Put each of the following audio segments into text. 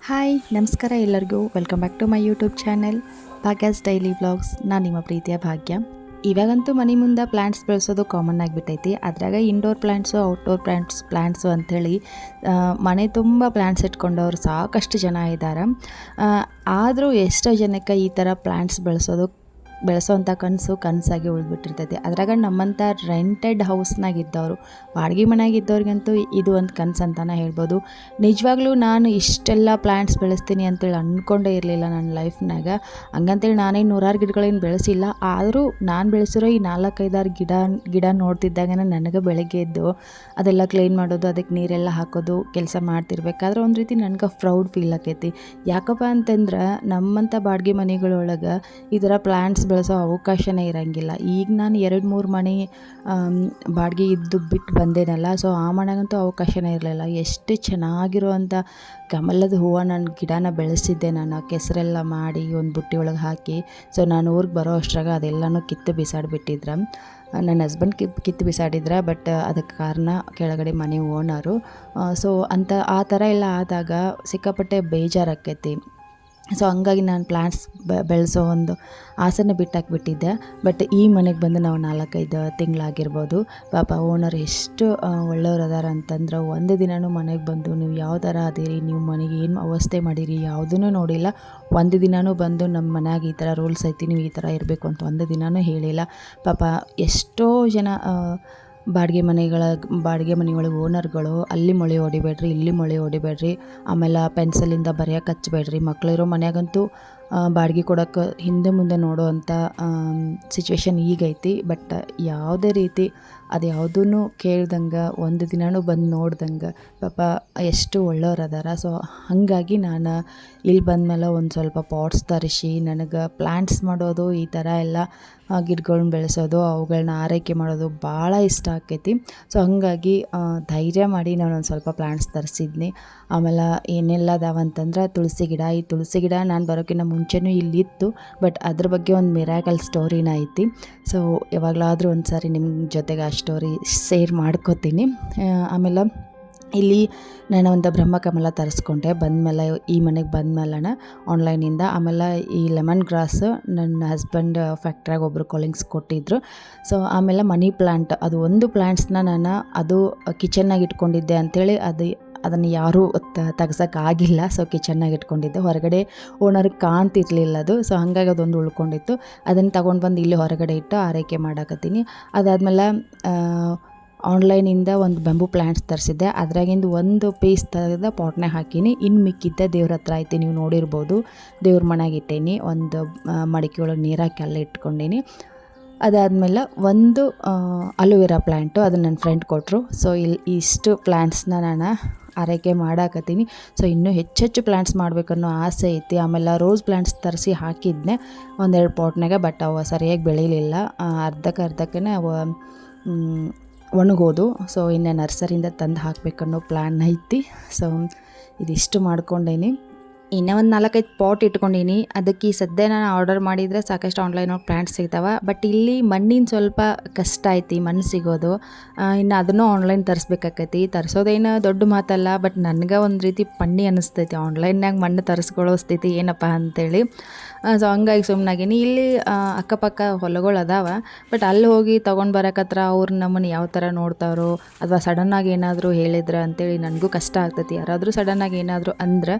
Hi ನಮಸ್ಕಾರ ಎಲ್ಲರಿಗೂ welcome back to my YouTube channel Bhagya's daily vlogs. ನಾನು ನಿಮ್ಮ ಪ್ರೀತಿಯ ಭಾಗ್ಯ. ಇವಾಗಂತೂ ಮನೆ ಮುಂದೆ ಪ್ಲ್ಯಾಂಟ್ಸ್ ಬೆಳೆಸೋದು ಕಾಮನ್ ಆಗಿಬಿಟ್ಟೈತಿ. ಅದ್ರಾಗ ಇಂಡೋರ್ ಪ್ಲ್ಯಾಂಟ್ಸು ಔಟ್ಡೋರ್ ಪ್ಲ್ಯಾಂಟ್ಸು ಅಂಥೇಳಿ ಮನೆ ತುಂಬ ಪ್ಲ್ಯಾಂಟ್ಸ್ ಇಟ್ಕೊಂಡವ್ರು ಸಾಕಷ್ಟು ಜನ ಇದ್ದಾರೆ. ಆದರೂ ಎಷ್ಟೋ ಜನಕ್ಕೆ ಈ ಥರ ಪ್ಲ್ಯಾಂಟ್ಸ್ ಬೆಳೆಸೋವಂಥ ಕನಸಾಗಿ ಉಳಿದ್ಬಿಟ್ಟಿರ್ತೈತಿ. ಅದ್ರಾಗ ನಮ್ಮಂಥ ರೆಂಟೆಡ್ ಹೌಸ್ನಾಗಿದ್ದವರು, ಬಾಡಿಗೆ ಮನೆಯಾಗಿದ್ದವ್ರಿಗಂತೂ ಇದು ಒಂದು ಕನಸು ಅಂತಲೇ ಹೇಳ್ಬೋದು. ನಿಜವಾಗ್ಲೂ ನಾನು ಇಷ್ಟೆಲ್ಲ ಪ್ಲ್ಯಾಂಟ್ಸ್ ಬೆಳೆಸ್ತೀನಿ ಅಂತೇಳಿ ಅಂದ್ಕೊಂಡೇ ಇರಲಿಲ್ಲ ನನ್ನ ಲೈಫ್ನಾಗ. ಹಂಗಂತೇಳಿ ನಾನೇನು ನೂರಾರು ಗಿಡಗಳೇನು ಬೆಳೆಸಿಲ್ಲ. ಆದರೂ ನಾನು ಬೆಳೆಸಿರೋ ಈ 4-5 ಗಿಡ ನೋಡ್ತಿದ್ದಾಗನೇ ನನಗೆ ಬೆಳಗ್ಗೆ ಎದ್ದು ಅದೆಲ್ಲ ಕ್ಲೀನ್ ಮಾಡೋದು, ಅದಕ್ಕೆ ನೀರೆಲ್ಲ ಹಾಕೋದು ಕೆಲಸ ಮಾಡ್ತಿರ್ಬೇಕಾದ್ರೆ ಒಂದು ರೀತಿ ನನಗೆ ಪ್ರೌಡ್ ಫೀಲ್ ಆಕೈತಿ. ಯಾಕಪ್ಪ ಅಂತಂದ್ರೆ ನಮ್ಮಂಥ ಬಾಡಿಗೆ ಮನೆಗಳೊಳಗೆ ಈ ಥರ ಪ್ಲ್ಯಾಂಟ್ಸ್ ಬೆಳೆಸೋ ಅವಕಾಶನೇ ಇರೋಂಗಿಲ್ಲ. ಈಗ ನಾನು 2-3 ಮನೆ ಬಾಡಿಗೆ ಇದ್ದು ಬಿಟ್ಟು ಬಂದೇನಲ್ಲ, ಸೊ ಆ ಮನೆಗಂತೂ ಅವಕಾಶನೇ ಇರಲಿಲ್ಲ. ಎಷ್ಟು ಚೆನ್ನಾಗಿರುವಂಥ ಕಮಲದ ಹೂವು ನನ್ನ ಗಿಡನ ಬೆಳೆಸಿದ್ದೆ ನಾನು, ಕೆಸರೆಲ್ಲ ಮಾಡಿ ಒಂದು ಬುಟ್ಟಿ ಒಳಗೆ ಹಾಕಿ. ಸೊ ನಾನು ಊರಿಗೆ ಬರೋ ಅಷ್ಟ್ರಾಗ ಅದೆಲ್ಲನೂ ಕಿತ್ತು ಬಿಸಾಡಿಬಿಟ್ಟಿದ್ರೆ. ನನ್ನ ಹಸ್ಬೆಂಡ್ ಕಿತ್ತು ಬಿಸಾಡಿದ್ರೆ, ಬಟ್ ಅದಕ್ಕೆ ಕಾರಣ ಕೆಳಗಡೆ ಮನೆ ಓನರು. ಸೊ ಆ ಥರ ಎಲ್ಲ ಆದಾಗ ಸಿಕ್ಕಾಪಟ್ಟೆ ಬೇಜಾರಾಕೈತಿ. ಸೊ ಹಂಗಾಗಿ ನಾನು ಪ್ಲ್ಯಾಂಟ್ಸ್ ಬೆಳೆಸೋ ಒಂದು ಆಸೆನೇ ಬಿಟ್ಟಾಕ್ಬಿಟ್ಟಿದ್ದೆ. ಬಟ್ ಈ ಮನೆಗೆ ಬಂದು ನಾವು 4-5 ತಿಂಗಳಾಗಿರ್ಬೋದು. ಪಾಪ ಓನರ್ ಎಷ್ಟು ಒಳ್ಳೆಯವ್ರು ಅದಾರ ಅಂತಂದ್ರೆ, ಒಂದು ದಿನವೂ ಮನೆಗೆ ಬಂದು ನೀವು ಯಾವ ಥರ ಅದೀರಿ, ನೀವು ಮನೆಗೆ ಏನು ಅವಸ್ಥೆ ಮಾಡಿರಿ ಯಾವುದೂ ನೋಡಿಲ್ಲ. ಒಂದು ದಿನವೂ ಬಂದು ನಮ್ಮ ಮನ್ಯಾಗ ಈ ಥರ ರೂಲ್ಸ್ ಐತಿ, ನೀವು ಈ ಥರ ಇರಬೇಕು ಅಂತ ಒಂದು ದಿನವೂ ಹೇಳಿಲ್ಲ. ಪಾಪ ಎಷ್ಟೋ ಜನ ಬಾಡಿಗೆ ಮನೆಯೊಳಗೆ ಓನರ್ಗಳು ಅಲ್ಲಿ ಮೊಳೆ ಹೊಡಿಬೇಡ್ರಿ, ಇಲ್ಲಿ ಮೊಳೆ ಹೊಡಿಬೇಡ್ರಿ, ಆಮೇಲೆ ಪೆನ್ಸಿಲಿಂದ ಬರೆಯೋಕೆ ಹಚ್ಚಬೇಡ್ರಿ. ಮಕ್ಕಳಿರೋ ಮನೆಯಾಗಂತೂ ಬಾಡಿಗೆ ಕೊಡೋಕ್ಕೆ ಹಿಂದೆ ಮುಂದೆ ನೋಡೋ ಅಂಥ ಸಿಚುವೇಶನ್ ಈಗೈತಿ. ಬಟ್ ಯಾವುದೇ ರೀತಿ ಅದು ಯಾವುದೂ ಕೇಳ್ದಂಗೆ, ಒಂದು ದಿನವೂ ಬಂದು ನೋಡ್ದಂಗೆ ಪಾಪ ಎಷ್ಟು ಒಳ್ಳೆಯವ್ರು ಅದಾರ. ಸೊ ಹಾಗಾಗಿ ನಾನು ಇಲ್ಲಿ ಬಂದಮೇಲೆ ಒಂದು ಸ್ವಲ್ಪ ಪಾಟ್ಸ್ ತರಿಸಿ ನನಗೆ ಪ್ಲ್ಯಾಂಟ್ಸ್ ಮಾಡೋದು, ಈ ಥರ ಎಲ್ಲ ಗಿಡಗಳ್ನ ಬೆಳೆಸೋದು, ಅವುಗಳನ್ನ ಆರೈಕೆ ಮಾಡೋದು ಭಾಳ ಇಷ್ಟ ಆಕೈತಿ. ಸೊ ಹಾಗಾಗಿ ಧೈರ್ಯ ಮಾಡಿ ನಾನು ಒಂದು ಸ್ವಲ್ಪ ಪ್ಲ್ಯಾಂಟ್ಸ್ ತರಿಸಿದ್ನಿ. ಆಮೇಲೆ ಏನೆಲ್ಲ ಅದಾವಂತಂದ್ರೆ ತುಳಸಿ ಗಿಡ. ಈ ತುಳಸಿ ಗಿಡ ನಾನು ಬರೋಕ್ಕಿಂತ ಮುಂಚೆನೂ ಇಲ್ಲಿತ್ತು, ಬಟ್ ಅದ್ರ ಬಗ್ಗೆ ಒಂದು ಮಿರಾಕಲ್ ಸ್ಟೋರಿನ ಐತಿ. ಸೊ ಯಾವಾಗಲಾದರೂ ಒಂದು ಸಾರಿ ನಿಮ್ಮ ಜೊತೆಗೆ ಆ ಸ್ಟೋರಿ ಶೇರ್ ಮಾಡ್ಕೋತೀನಿ. ಆಮೇಲೆ ಇಲ್ಲಿ ನಾನು ಒಂದು ಬ್ರಹ್ಮಕಮಲ ತರಿಸ್ಕೊಂಡೆ ಬಂದಮೇಲೆ, ಈ ಮನೆಗೆ ಬಂದಮೇಲೆ ಆನ್ಲೈನಿಂದ. ಆಮೇಲೆ ಈ ಲೆಮನ್ ಗ್ರಾಸ್ ನನ್ನ ಹಸ್ಬೆಂಡ್ ಫ್ಯಾಕ್ಟ್ರಿಯಾಗ ಒಬ್ಬರು ಕೊಲಿಂಗ್ಸ್ ಕೊಟ್ಟಿದ್ದರು. ಸೊ ಆಮೇಲೆ ಮನಿ ಪ್ಲ್ಯಾಂಟ್, ಅದು ಒಂದು ಪ್ಲ್ಯಾಂಟ್ಸ್ನ ನಾನು ಅದು ಕಿಚನ್ನಾಗಿ ಇಟ್ಕೊಂಡಿದ್ದೆ ಅಂಥೇಳಿ ಅದನ್ನು ಯಾರೂ ತೆಗ್ಸೋಕ್ಕಾಗಿಲ್ಲ. ಸೊ ಕಿಚನ್ನಾಗಿ ಇಟ್ಕೊಂಡಿದ್ದೆ, ಹೊರಗಡೆ ಓನರ್ಗೆ ಕಾಣ್ತಿರ್ಲಿಲ್ಲ ಅದು. ಸೊ ಹಾಗಾಗಿ ಅದೊಂದು ಉಳ್ಕೊಂಡಿತ್ತು. ಅದನ್ನು ತಗೊಂಡು ಬಂದು ಇಲ್ಲಿ ಹೊರಗಡೆ ಇಟ್ಟು ಆರೈಕೆ ಮಾಡಾಕತ್ತೀನಿ. ಅದಾದಮೇಲೆ ಆನ್ಲೈನಿಂದ ಒಂದು ಬೆಂಬು ಪ್ಲ್ಯಾಂಟ್ಸ್ ತರಿಸಿದ್ದೆ. ಅದ್ರಾಗಿಂದು ಒಂದು ಪೀಸ್ ತೆಗೆದು ಪಾಟ್ನಾಗ ಹಾಕೀನಿ. ಇನ್ನು ಮಿಕ್ಕಿದ್ದೆ ದೇವ್ರ ಹತ್ರ ಐತಿ, ನೀವು ನೋಡಿರ್ಬೋದು. ದೇವ್ರ ಮನೆಯಾಗ ಇಟ್ಟೀನಿ, ಒಂದು ಮಡಿಕೆ ಒಳಗೆ ನೀರಾಕಿ ಅಲ್ಲೇ ಇಟ್ಕೊಂಡೀನಿ. ಅದಾದಮೇಲೆ ಒಂದು ಅಲೋವೆರಾ ಪ್ಲ್ಯಾಂಟು, ಅದನ್ನು ನನ್ನ ಫ್ರೆಂಡ್ ಕೊಟ್ಟರು. ಸೊ ಇಷ್ಟು ಪ್ಲ್ಯಾಂಟ್ಸ್ನ ನಾನು ಆರೈಕೆ ಮಾಡಾಕತ್ತೀನಿ. ಸೊ ಇನ್ನೂ ಹೆಚ್ಚೆಚ್ಚು ಪ್ಲ್ಯಾಂಟ್ಸ್ ಮಾಡಬೇಕನ್ನೋ ಆಸೆ ಐತಿ. ಆಮೇಲೆ ರೋಸ್ ಪ್ಲ್ಯಾಂಟ್ಸ್ ತರಿಸಿ ಹಾಕಿದ್ನೆ 1-2 ಪಾಟ್ನಾಗ, ಬಟ್ ಅವು ಸರಿಯಾಗಿ ಬೆಳೀಲಿಲ್ಲ. ಅರ್ಧಕ್ಕೇ ಅವು ಒಣಗೋದು. ಸೊ ಇನ್ನು ನರ್ಸರಿಯಿಂದ ತಂದು ಹಾಕಬೇಕನ್ನೋ ಪ್ಲ್ಯಾನ್ ಐತಿ. ಸೊ ಇದಿಷ್ಟು ಮಾಡ್ಕೊಂಡೇನಿ. ಇನ್ನೂ ಒಂದು 4-5 ಪಾಟ್ ಇಟ್ಕೊಂಡೀನಿ. ಅದಕ್ಕೆ ಈ ಸದ್ಯ ನಾನು ಆರ್ಡರ್ ಮಾಡಿದರೆ ಸಾಕಷ್ಟು ಆನ್ಲೈನಲ್ಲಿ ಪ್ಲ್ಯಾಂಟ್ಸ್ ಸಿಗ್ತಾವೆ. ಬಟ್ ಇಲ್ಲಿ ಮಣ್ಣಿನ ಸ್ವಲ್ಪ ಕಷ್ಟ ಐತಿ, ಮಣ್ಣು ಸಿಗೋದು. ಇನ್ನು ಅದನ್ನು ಆನ್ಲೈನ್ ತರಿಸ್ಬೇಕಾಕೈತಿ. ತರಿಸೋದೇನು ದೊಡ್ಡ ಮಾತಲ್ಲ, ಬಟ್ ನನಗೆ ಒಂದು ರೀತಿ ಪಣ್ಣಿ ಅನ್ನಿಸ್ತೈತಿ ಆನ್ಲೈನ್ನಾಗ ಮಣ್ಣು ತರಿಸ್ಕೊಳ್ಳೋ ಸ್ಥಿತಿ ಏನಪ್ಪ ಅಂಥೇಳಿ. ಸೊ ಹಂಗಾಗಿ ಸುಮ್ಮನಾಗೀನಿ. ಇಲ್ಲಿ ಅಕ್ಕಪಕ್ಕ ಹೊಲಗಳು ಅದಾವೆ, ಬಟ್ ಅಲ್ಲಿ ಹೋಗಿ ತೊಗೊಂಡು ಬರೋಕತ್ರ ಅವ್ರು ನಮ್ಮನ್ನು ಯಾವ ಥರ ನೋಡ್ತಾರೋ, ಅಥವಾ ಸಡನ್ನಾಗಿ ಏನಾದರೂ ಹೇಳಿದ್ರೆ ಅಂಥೇಳಿ ನನಗೂ ಕಷ್ಟ ಆಗ್ತೈತಿ. ಯಾರಾದರೂ ಸಡನ್ನಾಗಿ ಏನಾದರೂ ಅಂದ್ರೆ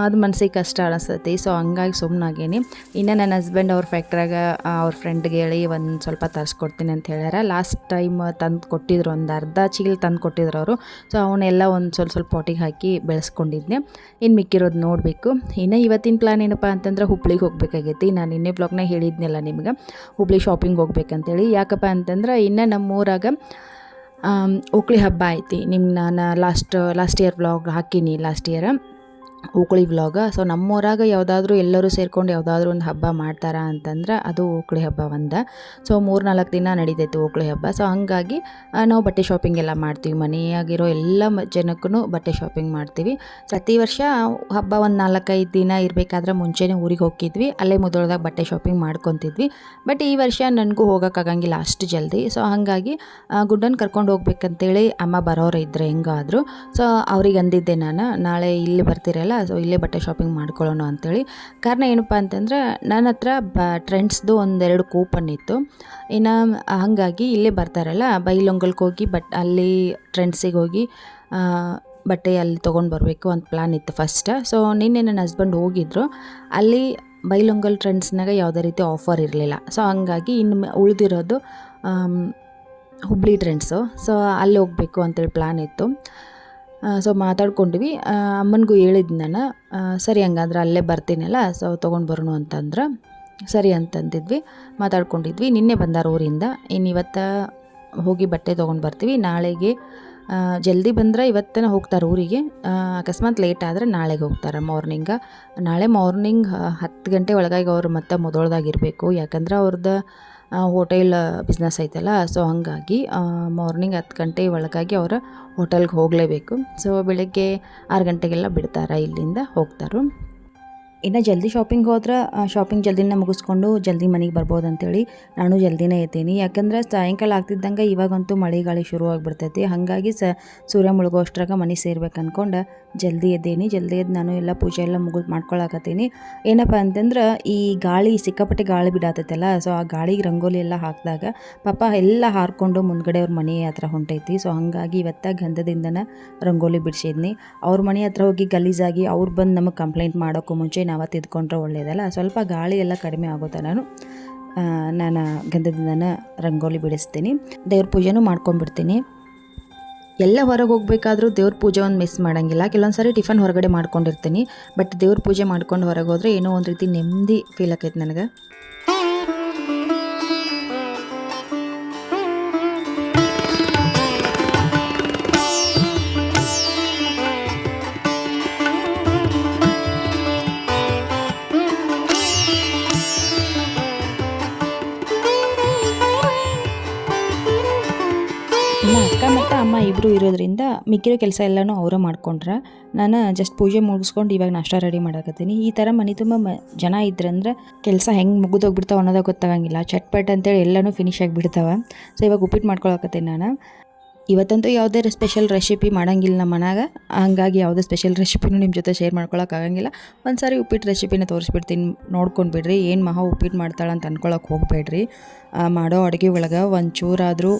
ಅದು ಮನಸ್ಸಿಗೆ ಕಷ್ಟ ಅನಿಸ್ತೈತಿ. ಸೊ ಹಂಗಾಗಿ ಸುಮ್ಮನಾಗೇನಿ. ಇನ್ನು ನನ್ನ ಹಸ್ಬೆಂಡ್ ಅವ್ರ ಫ್ಯಾಕ್ಟ್ರಾಗ ಅವ್ರ ಫ್ರೆಂಡ್ಗೆ ಹೇಳಿ ಒಂದು ಸ್ವಲ್ಪ ತರಿಸ್ಕೊಡ್ತೀನಿ ಅಂತ ಹೇಳ್ಯಾರ. ಲಾಸ್ಟ್ ಟೈಮ್ ತಂದು ಕೊಟ್ಟಿದ್ರು, ಒಂದು ಅರ್ಧ ಚೀಲ ತಂದು ಕೊಟ್ಟಿದ್ರು ಅವರು. ಸೊ ಅವನ್ನೆಲ್ಲ ಒಂದು ಸ್ವಲ್ಪ ಪಾಟಿಗೆ ಹಾಕಿ ಬೆಳೆಸ್ಕೊಂಡಿದ್ದೆ. ಇನ್ನು ಮಿಕ್ಕಿರೋದು ನೋಡಬೇಕು. ಇನ್ನು ಇವತ್ತಿನ ಪ್ಲ್ಯಾನ್ ಏನಪ್ಪ ಅಂತಂದ್ರೆ ಹುಬ್ಳಿಗೆ ಹೋಗ್ಬೇಕಾಗೈತಿ. ನಾನು ನಿನ್ನೆ ಬ್ಲಾಗ್ನಾಗ ಹೇಳಿದ್ನಲ್ಲ ನಿಮ್ಗೆ, ಹುಬ್ಳಿ ಶಾಪಿಂಗ್ ಹೋಗ್ಬೇಕಂತೇಳಿ. ಯಾಕಪ್ಪ ಅಂತಂದ್ರೆ ಇನ್ನು ನಮ್ಮೂರಾಗ ಓಕಳಿ ಹಬ್ಬ ಐತಿ. ನಾನು ಲಾಸ್ಟ್ ಇಯರ್ ವ್ಲಾಗ್ ಹಾಕೀನಿ, ಲಾಸ್ಟ್ ಇಯರ್ ಓಕಳಿ ವ್ಲಾಗ. ಸೊ ನಮ್ಮೂರಾಗ ಯಾವುದಾದ್ರೂ ಎಲ್ಲರೂ ಸೇರ್ಕೊಂಡು ಯಾವುದಾದ್ರೂ ಒಂದು ಹಬ್ಬ ಮಾಡ್ತಾರ ಅಂತಂದ್ರೆ ಅದು ಓಕಳಿ ಹಬ್ಬ ಒಂದು. ಸೊ 3-4 ದಿನ ನಡೀತೈತೆ ಓಕಳಿ ಹಬ್ಬ. ಸೊ ಹಂಗಾಗಿ ನಾವು ಬಟ್ಟೆ ಶಾಪಿಂಗ್ ಎಲ್ಲ ಮಾಡ್ತೀವಿ. ಮನೆಯಾಗಿರೋ ಎಲ್ಲ ಜನಕ್ಕೂ ಬಟ್ಟೆ ಶಾಪಿಂಗ್ ಮಾಡ್ತೀವಿ. ಪ್ರತಿ ವರ್ಷ ಹಬ್ಬ ಒಂದು 4-5 ದಿನ ಇರಬೇಕಾದ್ರೆ ಮುಂಚೆನೇ ಊರಿಗೆ ಹೋಗಿದ್ವಿ, ಅಲ್ಲೇ ಮೊದಲದಾಗ ಬಟ್ಟೆ ಶಾಪಿಂಗ್ ಮಾಡ್ಕೊತಿದ್ವಿ. ಬಟ್ ಈ ವರ್ಷ ನನಗೂ ಹೋಗೋಕ್ಕಾಗಂಗಿಲ್ಲ ಅಷ್ಟು ಜಲ್ದಿ. ಸೊ ಹಾಗಾಗಿ ಗುಡ್ಡನ್ನು ಕರ್ಕೊಂಡು ಹೋಗ್ಬೇಕಂತೇಳಿ ಅಮ್ಮ ಬರೋರು ಇದ್ದರು ಹೆಂಗಾದರೂ. ಸೊ ಅವ್ರಿಗೆ ಅಂದಿದ್ದೆ ನಾನು, ನಾಳೆ ಇಲ್ಲಿ ಬರ್ತೀರಲ್ಲ, ಸೊ ಇಲ್ಲೇ ಬಟ್ಟೆ ಶಾಪಿಂಗ್ ಮಾಡ್ಕೊಳ್ಳೋಣ ಅಂಥೇಳಿ. ಕಾರಣ ಏನಪ್ಪ ಅಂತಂದ್ರೆ ನನ್ನ ಹತ್ರ ಟ್ರೆಂಡ್ಸ್ದು 1-2 ಕೂಪನ್ ಇತ್ತು. ಇನ್ನು ಹಾಗಾಗಿ ಇಲ್ಲೇ ಬರ್ತಾರಲ್ಲ, ಬೈಲೊಂಗಲ್ಗೆ ಹೋಗಿ ಅಲ್ಲಿ ಟ್ರೆಂಡ್ಸಿಗೆ ಹೋಗಿ ಬಟ್ಟೆ ಅಲ್ಲಿ ತೊಗೊಂಡು ಬರಬೇಕು ಅಂತ ಪ್ಲ್ಯಾನ್ ಇತ್ತು ಫಸ್ಟ್. ಸೊ ನಿನ್ನೆ ನನ್ನ ಹಸ್ಬೆಂಡ್ ಹೋಗಿದ್ರು. ಅಲ್ಲಿ ಬೈಲೊಂಗಲ್ ಟ್ರೆಂಡ್ಸ್ನಾಗ ಯಾವುದೇ ರೀತಿ ಆಫರ್ ಇರಲಿಲ್ಲ. ಸೊ ಹಂಗಾಗಿ ಇನ್ನು ಉಳಿದಿರೋದು ಹುಬ್ಳಿ ಟ್ರೆಂಡ್ಸು. ಸೊ ಅಲ್ಲಿ ಹೋಗಬೇಕು ಅಂತೇಳಿ ಪ್ಲ್ಯಾನ್ ಇತ್ತು. ಸೊ ಮಾತಾಡ್ಕೊಂಡ್ವಿ. ಅಮ್ಮನಿಗೂ ಹೇಳಿದ್ದು ನಾನು, ಸರಿ ಹಂಗಂದ್ರೆ ಅಲ್ಲೇ ಬರ್ತೀನಲ್ಲ, ಸೊ ತೊಗೊಂಡು ಬರೋಣ ಅಂತಂದ್ರೆ ಸರಿ ಅಂತಂದಿದ್ವಿ, ಮಾತಾಡ್ಕೊಂಡಿದ್ವಿ. ನಿನ್ನೆ ಬಂದಾರ ಊರಿಂದ. ಇನ್ನು ಇವತ್ತು ಹೋಗಿ ಬಟ್ಟೆ ತೊಗೊಂಡು ಬರ್ತೀವಿ. ನಾಳೆಗೆ ಜಲ್ದಿ ಬಂದರೆ ಇವತ್ತೇ ಹೋಗ್ತಾರೆ ಊರಿಗೆ. ಅಕಸ್ಮಾತ್ ಲೇಟ್ ಆದರೆ ನಾಳೆಗೆ ಹೋಗ್ತಾರೆ ನಾಳೆ ಮಾರ್ನಿಂಗ್ 10 ಗಂಟೆ ಒಳಗಾಗಿ ಅವರು ಮತ್ತೆ ಮೊದಲದಾಗಿರಬೇಕು. ಯಾಕಂದ್ರೆ ಅವ್ರದ್ದು ಹೋಟೆಲ್ ಬಿಸ್ನೆಸ್ ಐತಲ್ಲ. ಸೊ ಹಾಗಾಗಿ ಮಾರ್ನಿಂಗ್ 10 ಗಂಟೆ ಒಳಗಾಗಿ ಅವರು ಹೋಟೆಲ್ಗೆ ಹೋಗಲೇಬೇಕು. ಸೊ ಬೆಳಗ್ಗೆ 6 ಗಂಟೆಗೆಲ್ಲ ಬಿಡ್ತಾರೆ, ಇಲ್ಲಿಂದ ಹೋಗ್ತಾರೆ. ಇನ್ನು ಜಲ್ದಿ ಶಾಪಿಂಗ್ ಹೋದ್ರೆ ಶಾಪಿಂಗ್ ಜಲ್ದಿನೇ ಮುಗಿಸ್ಕೊಂಡು ಜಲ್ದಿ ಮನೆಗೆ ಬರ್ಬೋದು ಅಂತೇಳಿ ನಾನು ಜಲ್ದಿನೇ ಎತ್ತೀನಿ. ಯಾಕಂದ್ರೆ ಸಾಯಂಕಾಲ ಆಗ್ತಿದ್ದಂಗೆ ಇವಾಗಂತೂ ಮಳೆ ಗಾಳಿ ಶುರು ಆಗಿಬಿಡ್ತೈತಿ. ಹಾಗಾಗಿ ಸೂರ್ಯ ಮುಳುಗೋ ಅಷ್ಟ್ರಾಗ ಮನೆ ಸೇರ್ಬೇಕು ಅಂದ್ಕೊಂಡು ಜಲ್ದಿ ಎದ್ದೇನಿ. ಜಲ್ದಿ ಎದ್ದು ನಾನು ಎಲ್ಲ ಪೂಜೆ ಎಲ್ಲ ಮಾಡ್ಕೊಳಕತ್ತೀನಿ. ಏನಪ್ಪ ಅಂತಂದ್ರೆ ಈ ಗಾಳಿ ಸಿಕ್ಕಾಪಟ್ಟೆ ಗಾಳಿ ಬಿಡಾತೈತಲ್ಲ, ಸೊ ಆ ಗಾಳಿಗೆ ರಂಗೋಲಿ ಎಲ್ಲ ಹಾಕಿದಾಗ ಪಾಪ ಎಲ್ಲ ಹಾರ್ಕೊಂಡು ಮುಂದ್ಗಡೆ ಅವ್ರ ಮನೆ ಹತ್ರ ಹೊಂಟೈತಿ. ಸೊ ಹಾಗಾಗಿ ಇವತ್ತ ಗಂಧದಿಂದನೇ ರಂಗೋಲಿ ಬಿಡಿಸಿದ್ನಿ. ಅವ್ರ ಮನೆ ಹತ್ರ ಹೋಗಿ ಗಲೀಜಾಗಿ ಅವ್ರು ಬಂದು ನಮಗೆ ಕಂಪ್ಲೇಂಟ್ ಮಾಡೋಕ್ಕೂ ಮುಂಚೆ ನಾವು ತಿದ್ಕೊಂಡ್ರೆ ಒಳ್ಳೆಯದಲ್ಲ. ಸ್ವಲ್ಪ ಗಾಳಿ ಎಲ್ಲ ಕಡಿಮೆ ಆಗುತ್ತೆ. ನಾನು ಗಂಧದಿಂದನೇ ರಂಗೋಲಿ ಬಿಡಿಸ್ತೀನಿ. ದೇವ್ರ ಪೂಜೆನೂ ಮಾಡ್ಕೊಂಡ್ಬಿಡ್ತೀನಿ. ಎಲ್ಲ ಹೊರಗೆ ಹೋಗ್ಬೇಕಾದ್ರೂ ದೇವ್ರ ಪೂಜೆ ಒಂದು ಮಿಸ್ ಮಾಡೋಂಗಿಲ್ಲ. ಕೆಲವೊಂದು ಸಾರಿ ಟಿಫನ್ ಹೊರಗಡೆ ಮಾಡ್ಕೊಂಡಿರ್ತೀನಿ. ಬಟ್ ದೇವ್ರ ಪೂಜೆ ಮಾಡ್ಕೊಂಡು ಹೊರಗೆ ಹೋದರೆ ಏನೋ ಒಂದು ರೀತಿ ನೆಮ್ಮದಿ ಫೀಲ್ ಆಕೈತೆ ನನಗೆ. ಇನ್ನು ಅಕ್ಕ ಮತ್ತು ಅಮ್ಮ ಇಬ್ಬರು ಇರೋದ್ರಿಂದ ಮಿಕ್ಕಿರೋ ಕೆಲಸ ಎಲ್ಲನೂ ಅವರೇ ಮಾಡ್ಕೊಂಡ್ರೆ ನಾನು ಜಸ್ಟ್ ಪೂಜೆ ಮುಗಿಸ್ಕೊಂಡು ಇವಾಗ ನಾಷ್ಟ ರೆಡಿ ಮಾಡಕತ್ತೀನಿ. ಈ ಥರ ಮನೆ ತುಂಬ ಜನ ಇದ್ರಂದ್ರೆ ಕೆಲಸ ಹೆಂಗೆ ಮುಗಿದೋಗ್ಬಿಡ್ತಾವೆ ಅನ್ನೋದಾಗ ಗೊತ್ತಾಗಂಗಿಲ್ಲ. ಚಟ್ಪಟ್ ಅಂತೇಳಿ ಎಲ್ಲನೂ ಫಿನಿಶ್ ಆಗಿಬಿಡ್ತಾವೆ. ಸೊ ಇವಾಗ ಉಪ್ಪಿಟ್ಟು ಮಾಡ್ಕೊಳಕತ್ತೀನಿ ನಾನು. ಇವತ್ತಂತೂ ಯಾವುದೇ ಸ್ಪೆಷಲ್ ರೆಸಿಪಿ ಮಾಡೋಂಗಿಲ್ಲ ನಮ್ಮ ಮನೆಯಾಗ. ಹಂಗಾಗಿ ಯಾವುದೇ ಸ್ಪೆಷಲ್ ರೆಸಿಪಿನೂ ನಿಮ್ಮ ಜೊತೆ ಶೇರ್ ಮಾಡ್ಕೊಳಕ್ಕಾಗಂಗಿಲ್ಲ. ಒಂದು ಸಾರಿ ಉಪ್ಪಿಟ್ಟು ರೆಸಿಪಿನ ತೋರಿಸ್ಬಿಡ್ತೀನಿ, ನೋಡ್ಕೊಂಡು ಬಿಡ್ರಿ. ಏನು ಮಹಾ ಉಪ್ಪಿಟ್ಟು ಮಾಡ್ತಾಳಂತ ಅನ್ಕೊಳಕ್ಕೆ ಹೋಗಬೇಡ್ರಿ. ಮಾಡೋ ಅಡುಗೆ ಒಳಗೆ ಒಂಚೂರಾದರೂ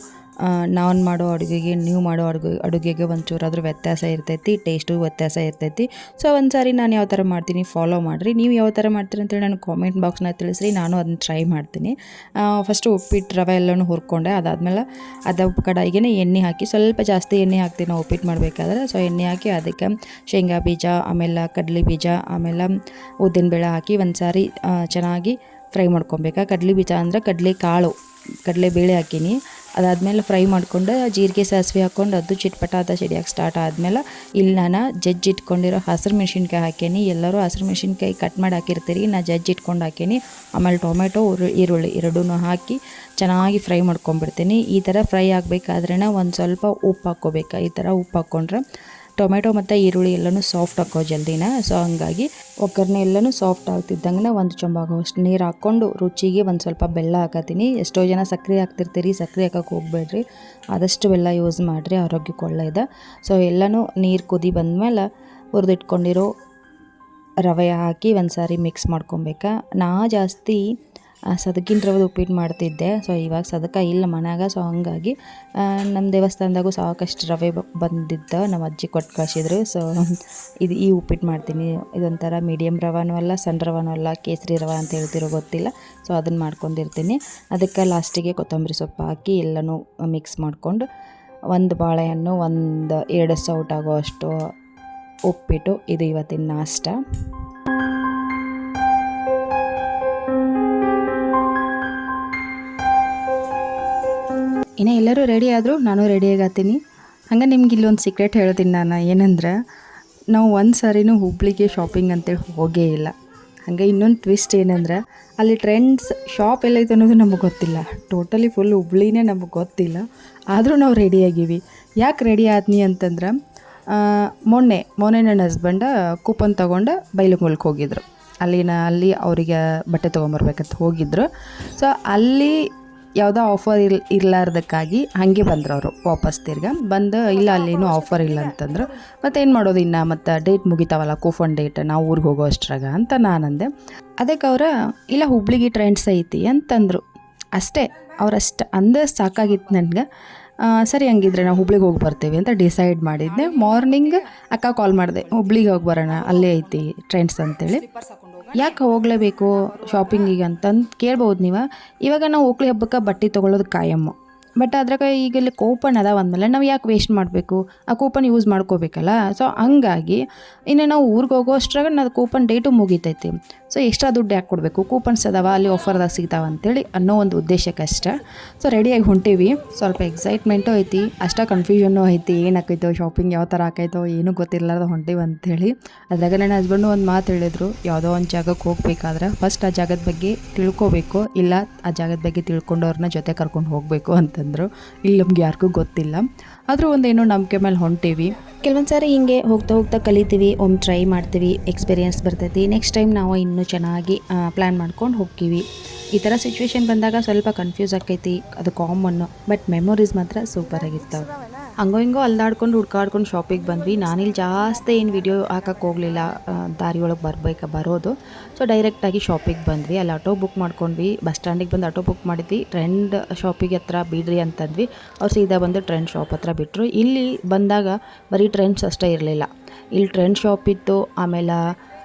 ನಾನು ಮಾಡೋ ಅಡುಗೆಗೆ ನೀವು ಮಾಡೋ ಅಡುಗೆಗೆ ಒಂಚೂರಾದರೂ ವ್ಯತ್ಯಾಸ ಇರ್ತೈತಿ, ಟೇಸ್ಟು ವ್ಯತ್ಯಾಸ ಇರ್ತೈತಿ. ಸೊ ಒಂದು ಸಾರಿ ನಾನು ಯಾವ ಥರ ಮಾಡ್ತೀನಿ ಫಾಲೋ ಮಾಡಿರಿ. ನೀವು ಯಾವ ಥರ ಮಾಡ್ತೀರಿ ಅಂತೇಳಿ ನನಗೆ ಕಾಮೆಂಟ್ ಬಾಕ್ಸ್ನ ತಿಳಿಸ್ರಿ, ನಾನು ಅದನ್ನ ಟ್ರೈ ಮಾಡ್ತೀನಿ. ಫಸ್ಟು ಉಪ್ಪಿಟ್ಟು ರವೆ ಎಲ್ಲನೂ ಹುರ್ಕೊಂಡೆ. ಅದಾದಮೇಲೆ ಕಡಾಯಿಗೆ ಎಣ್ಣೆ ಹಾಕಿ, ಸ್ವಲ್ಪ ಜಾಸ್ತಿ ಎಣ್ಣೆ ಹಾಕ್ತೀನಿ ನಾವು ಉಪ್ಪಿಟ್ಟು ಮಾಡಬೇಕಾದ್ರೆ. ಸೊ ಎಣ್ಣೆ ಹಾಕಿ ಅದಕ್ಕೆ ಶೇಂಗಾ ಬೀಜ, ಆಮೇಲೆ ಕಡಲೆ ಬೀಜ, ಆಮೇಲೆ ಉದ್ದಿನಬೇಳೆ ಹಾಕಿ ಒಂದು ಸಾರಿ ಚೆನ್ನಾಗಿ ಫ್ರೈ ಮಾಡ್ಕೊಬೇಕಾ. ಕಡಲೆ ಬೀಜ ಅಂದರೆ ಕಡಲೆ ಬೇಳೆ ಹಾಕೀನಿ. ಅದಾದಮೇಲೆ ಫ್ರೈ ಮಾಡ್ಕೊಂಡು ಜೀರಿಗೆ ಸಾಸಿವೆ ಹಾಕ್ಕೊಂಡು ಅದು ಚಿಟ್ಪಟ ಅಂತ ಸಿಡಿಯೋಕ್ಕೆ ಸ್ಟಾರ್ಟ್ ಆದಮೇಲೆ ಇಲ್ಲಿ ನಾನು ಜಜ್ಜಿಟ್ಕೊಂಡಿರೋ ಹಸಿರು ಮೆಣಸಿನ್ಕಾಯಿ ಹಾಕೀನಿ. ಎಲ್ಲರೂ ಹಸಿರು ಮೆಣಸಿನ್ಕಾಯಿ ಕಟ್ ಮಾಡಿ ಹಾಕಿರ್ತೀರಿ, ನಾನು ಜಜ್ಜಿಟ್ಕೊಂಡು ಹಾಕೀನಿ. ಆಮೇಲೆ ಟೊಮೆಟೊ, ಈರುಳ್ಳಿ ಎರಡೂ ಹಾಕಿ ಚೆನ್ನಾಗಿ ಫ್ರೈ ಮಾಡ್ಕೊಂಡ್ಬಿಡ್ತೀನಿ. ಈ ಥರ ಫ್ರೈ ಆಗಬೇಕಾದ್ರೇ ಒಂದು ಸ್ವಲ್ಪ ಉಪ್ಪು ಹಾಕ್ಕೋಬೇಕು. ಈ ಥರ ಉಪ್ಪು ಹಾಕ್ಕೊಂಡ್ರೆ ಟೊಮೆಟೊ ಮತ್ತು ಈರುಳ್ಳಿ ಎಲ್ಲನೂ ಸಾಫ್ಟ್ ಹಾಕೋ ಜಲ್ದಿನ. ಸೊ ಹಂಗಾಗಿ ಒಗ್ಗರಣೆ ಎಲ್ಲನೂ ಸಾಫ್ಟ್ ಆಗ್ತಿದ್ದಂಗೆ ಒಂದು ಚೊಂಬಾಗೋಷ್ಟು ನೀರು ಹಾಕ್ಕೊಂಡು ರುಚಿಗೆ ಒಂದು ಸ್ವಲ್ಪ ಬೆಲ್ಲ ಹಾಕತ್ತೀನಿ. ಎಷ್ಟೋ ಜನ ಸಕ್ಕರೆ ಹಾಕ್ತಿರ್ತೀರಿ, ಸಕ್ಕರೆ ಹಾಕೋಕೆ ಹೋಗಬೇಡ್ರಿ, ಆದಷ್ಟು ಬೆಲ್ಲ ಯೂಸ್ ಮಾಡಿರಿ, ಆರೋಗ್ಯಕ್ಕೆ ಒಳ್ಳೆಯದು. ಸೊ ಎಲ್ಲನೂ ನೀರು ಕುದಿ ಬಂದಮೇಲೆ ಹುರಿದಿಟ್ಕೊಂಡಿರೋ ರವೆ ಹಾಕಿ ಒಂದು ಸಾರಿ ಮಿಕ್ಸ್ ಮಾಡ್ಕೊಬೇಕಾ. ಜಾಸ್ತಿ ಸದಕಿನ ರವದ ಉಪ್ಪಿಟ್ಟು ಮಾಡ್ತಿದ್ದೆ. ಸೊ ಇವಾಗ ಸದಕ ಇಲ್ಲ ಮನ್ಯಾಗ. ಸೊ ಹಂಗಾಗಿ ನಮ್ಮ ದೇವಸ್ಥಾನದಾಗೂ ಸಾಕಷ್ಟು ರವೆ ಬಂದಿದ್ದು ನಮ್ಮ ಅಜ್ಜಿ ಕೊಟ್ಟು ಕಳಿಸಿದ್ರು. ಸೊ ಈ ಉಪ್ಪಿಟ್ಟು ಮಾಡ್ತೀನಿ. ಇದೊಂಥರ ಮೀಡಿಯಮ್ ರವಾನೂ ಅಲ್ಲ, ಸಣ್ಣ ರವಾನೂ ಅಲ್ಲ, ಕೇಸರಿ ರವೆ ಅಂತ ಹೇಳ್ತಿರೋ ಗೊತ್ತಿಲ್ಲ. ಸೊ ಅದನ್ನು ಮಾಡ್ಕೊಂಡಿರ್ತೀನಿ. ಅದಕ್ಕೆ ಲಾಸ್ಟಿಗೆ ಕೊತ್ತಂಬರಿ ಸೊಪ್ಪು ಹಾಕಿ ಎಲ್ಲನೂ ಮಿಕ್ಸ್ ಮಾಡಿಕೊಂಡು ಒಂದು ಬಾಳೆಹಣ್ಣು, ಒಂದು 2 ಸೌಟ್ ಆಗೋ ಅಷ್ಟು ಉಪ್ಪಿಟ್ಟು. ಇದು ಇವತ್ತಿನ ನಾಷ್ಟ. ಇನ್ನು ಎಲ್ಲರೂ ರೆಡಿ ಆದರೂ ನಾನು ರೆಡಿ ಆಗತ್ತೀನಿ. ಹಂಗೆ ನಿಮ್ಗೆ ಇಲ್ಲೊಂದು ಸೀಕ್ರೆಟ್ ಹೇಳ್ತೀನಿ ನಾನು. ಏನಂದ್ರೆ ನಾವು ಒಂದು ಸಾರಿನೂ ಹುಬ್ಳಿಗೆ ಶಾಪಿಂಗ್ ಅಂತೇಳಿ ಹೋಗೇ ಇಲ್ಲ. ಹಾಗೆ ಇನ್ನೊಂದು ಟ್ವಿಸ್ಟ್ ಏನಂದ್ರೆ ಅಲ್ಲಿ ಟ್ರೆಂಡ್ಸ್ ಶಾಪ್ ಎಲ್ಲೈತೆ ಅನ್ನೋದು ನಮಗೆ ಗೊತ್ತಿಲ್ಲ. ಟೋಟಲಿ ಫುಲ್ ಹುಬ್ಳಿನೇ ನಮಗೆ ಗೊತ್ತಿಲ್ಲ. ಆದರೂ ನಾವು ರೆಡಿ ಆಗೀವಿ. ಯಾಕೆ ರೆಡಿ ಆದ್ನಿ ಅಂತಂದ್ರೆ ಮೊನ್ನೆ ನನ್ನ ಹಸ್ಬೆಂಡ ಕೂಪನ್ ತೊಗೊಂಡು ಬೈಲುಂಗಲಕ್ಕೆ ಹೋಗಿದ್ರು. ಅಲ್ಲಿ ಅವರಿಗೆ ಬಟ್ಟೆ ತೊಗೊಂಬರ್ಬೇಕಂತ ಹೋಗಿದ್ರು. ಸೊ ಅಲ್ಲಿ ಯಾವುದೋ ಆಫರ್ ಇರಲಾರ್ದಕ್ಕಾಗಿ ಹಾಗೆ ಬಂದರು ಅವರು ವಾಪಸ್ ಬಂದು. ಇಲ್ಲ ಅಲ್ಲೇನೂ ಆಫರ್ ಇಲ್ಲ ಅಂತಂದ್ರು. ಮತ್ತು ಏನು ಮಾಡೋದು, ಇನ್ನು ಮತ್ತು ಡೇಟ್ ಮುಗಿತಾವಲ್ಲ, ಕೂಪನ್ ಡೇಟ್, ನಾವು ಊರಿಗೆ ಹೋಗೋ ಅಷ್ಟ್ರಾಗ ಅಂತ ನಾನಂದೆ. ಅದಕ್ಕೆ ಇಲ್ಲ ಹುಬ್ಳಿಗೆ ಟ್ರೆಂಡ್ಸ್ ಐತಿ ಅಂತಂದರು. ಅಷ್ಟೇ, ಅವರಷ್ಟು ಅಂದೇ ಸಾಕಾಗಿತ್ತು ನನಗೆ. ಸರಿ ಹಂಗಿದ್ರೆ ನಾವು ಹುಬ್ಳಿಗೆ ಹೋಗಿ ಬರ್ತೀವಿ ಅಂತ ಡಿಸೈಡ್ ಮಾಡಿದ್ದೆ. ಮಾರ್ನಿಂಗ್ ಅಕ್ಕ ಕಾಲ್ ಮಾಡಿದೆ, ಹುಬ್ಳಿಗೆ ಹೋಗಿ ಬರೋಣ, ಅಲ್ಲೇ ಐತಿ ಟ್ರೆಂಡ್ಸ್ ಅಂತೇಳಿ. ಯಾಕೆ ಹೋಗಲೇಬೇಕು ಶಾಪಿಂಗಿಗೆ ಅಂತಂದು ಕೇಳ್ಬೋದು ನೀವು. ಇವಾಗ ನಾವು ಓಕ್ಳಿ ಹಬ್ಬಕ್ಕೆ ಬಟ್ಟೆ ತೊಗೊಳ್ಳೋದು ಕಾಯಮ್ಮು. ಬಟ್ ಅದ್ರಾಗ ಈಗ ಇಲ್ಲಿ ಕೂಪನ್ ಅದಾವ ಅಂದಮೇಲೆ ನಾವು ಯಾಕೆ ವೇಸ್ಟ್ ಮಾಡಬೇಕು, ಆ ಕೂಪನ್ ಯೂಸ್ ಮಾಡ್ಕೋಬೇಕಲ್ಲ. ಸೊ ಹಂಗಾಗಿ ಇನ್ನು ನಾವು ಊರಿಗೆ ಹೋಗೋ ಅಷ್ಟ್ರಾಗ ಅದು ಕೂಪನ್ ಡೇಟು ಮುಗಿತೈತಿ. ಸೊ ಎಕ್ಸ್ಟ್ರಾ ದುಡ್ಡು ಯಾಕೆ ಕೊಡಬೇಕು, ಕೂಪನ್ಸ್ ಅದಾವ, ಅಲ್ಲಿ ಆಫರ್ದಾಗ ಸಿಗ್ತಾವ ಅಂತೇಳಿ ಅನ್ನೋ ಒಂದು ಉದ್ದೇಶಕ್ಕಷ್ಟೇ. ಸೊ ರೆಡಿಯಾಗಿ ಹೊಂಟೀವಿ. ಸ್ವಲ್ಪ ಎಕ್ಸೈಟ್ಮೆಂಟು ಐತಿ, ಅಷ್ಟೇ ಕನ್ಫ್ಯೂಷನ್ನು ಐತಿ. ಏನಾಕೈತೋ ಶಾಪಿಂಗ್ ಯಾವ ಥರ ಆಕೈತೋ ಏನೂ ಗೊತ್ತಿರಲಾರ್ದು ಹೊಂಟೀವಿ ಅಂಥೇಳಿ. ಅದ್ರಾಗ ನನ್ನ ಹಸ್ಬೆಂಡು ಒಂದು ಮಾತು ಹೇಳಿದ್ರು, ಯಾವುದೋ ಒಂದು ಜಾಗಕ್ಕೆ ಹೋಗ್ಬೇಕಾದ್ರೆ ಫಸ್ಟ್ ಆ ಜಾಗದ ಬಗ್ಗೆ ತಿಳ್ಕೊಬೇಕು, ಇಲ್ಲ ಆ ಜಾಗದ ಬಗ್ಗೆ ತಿಳ್ಕೊಂಡವ್ರನ್ನ ಜೊತೆ ಕರ್ಕೊಂಡು ಹೋಗಬೇಕು ಅಂತಂದರು. ಇಲ್ಲಿ ನಮ್ಗೆ ಯಾರಿಗೂ ಗೊತ್ತಿಲ್ಲ, ಆದರೂ ಒಂದೇನೋ ನಂಬಿಕೆ ಮೇಲೆ ಹೊಂಟೀವಿ. ಕೆಲವೊಂದು ಸಾರಿ ಹಿಂಗೆ ಹೋಗ್ತಾ ಕಲಿತೀವಿ, ಒಮ್ಮೆ ಟ್ರೈ ಮಾಡ್ತೀವಿ, ಎಕ್ಸ್ಪೀರಿಯೆನ್ಸ್ ಬರ್ತೈತಿ. ನೆಕ್ಸ್ಟ್ ಟೈಮ್ ನಾವು ಇನ್ನೂ ಚೆನ್ನಾಗಿ ಪ್ಲ್ಯಾನ್ ಮಾಡ್ಕೊಂಡು ಹೋಗ್ತೀವಿ. ಈ ಥರ ಸಿಚುವೇಶನ್ ಬಂದಾಗ ಸ್ವಲ್ಪ ಕನ್ಫ್ಯೂಸ್ ಆಕೈತಿ, ಅದು ಕಾಮನ್ನು. ಬಟ್ ಮೆಮೊರೀಸ್ ಮಾತ್ರ ಸೂಪರಾಗಿರ್ತಾವೆ. ಹಂಗೋ ಹಿಂಗೋ ಅಲ್ದಾಡ್ಕೊಂಡು ಹುಡ್ಕಾಡ್ಕೊಂಡು ಶಾಪಿಗೆ ಬಂದ್ವಿ. ನಾನಿಲ್ಲಿ ಜಾಸ್ತಿ ಏನು ವಿಡಿಯೋ ಹಾಕಕ್ಕೆ ಹೋಗಲಿಲ್ಲ, ದಾರಿಯೊಳಗೆ ಬರೋದು. ಸೊ ಡೈರೆಕ್ಟಾಗಿ ಶಾಪಿಗೆ ಬಂದ್ವಿ. ಅಲ್ಲಿ ಆಟೋ ಬುಕ್ ಮಾಡ್ಕೊಂಡ್ವಿ. ಬಸ್ ಸ್ಟ್ಯಾಂಡಿಗೆ ಬಂದು ಆಟೋ ಬುಕ್ ಮಾಡಿದ್ವಿ. ಟ್ರೆಂಡ್ ಶಾಪಿಗೆ ಹತ್ರ ಬಿಡ್ರಿ ಅಂತಂದ್ವಿ. ಅವ್ರು ಸೀದಾ ಬಂದು ಟ್ರೆಂಡ್ ಶಾಪ್ ಹತ್ರ ಬಿಟ್ಟರು. ಇಲ್ಲಿ ಬಂದಾಗ ಬರೀ ಟ್ರೆಂಡ್ಸ್ ಅಷ್ಟೇ ಇರಲಿಲ್ಲ, ಇಲ್ಲಿ ಟ್ರೆಂಡ್ ಶಾಪ್ ಇತ್ತು, ಆಮೇಲೆ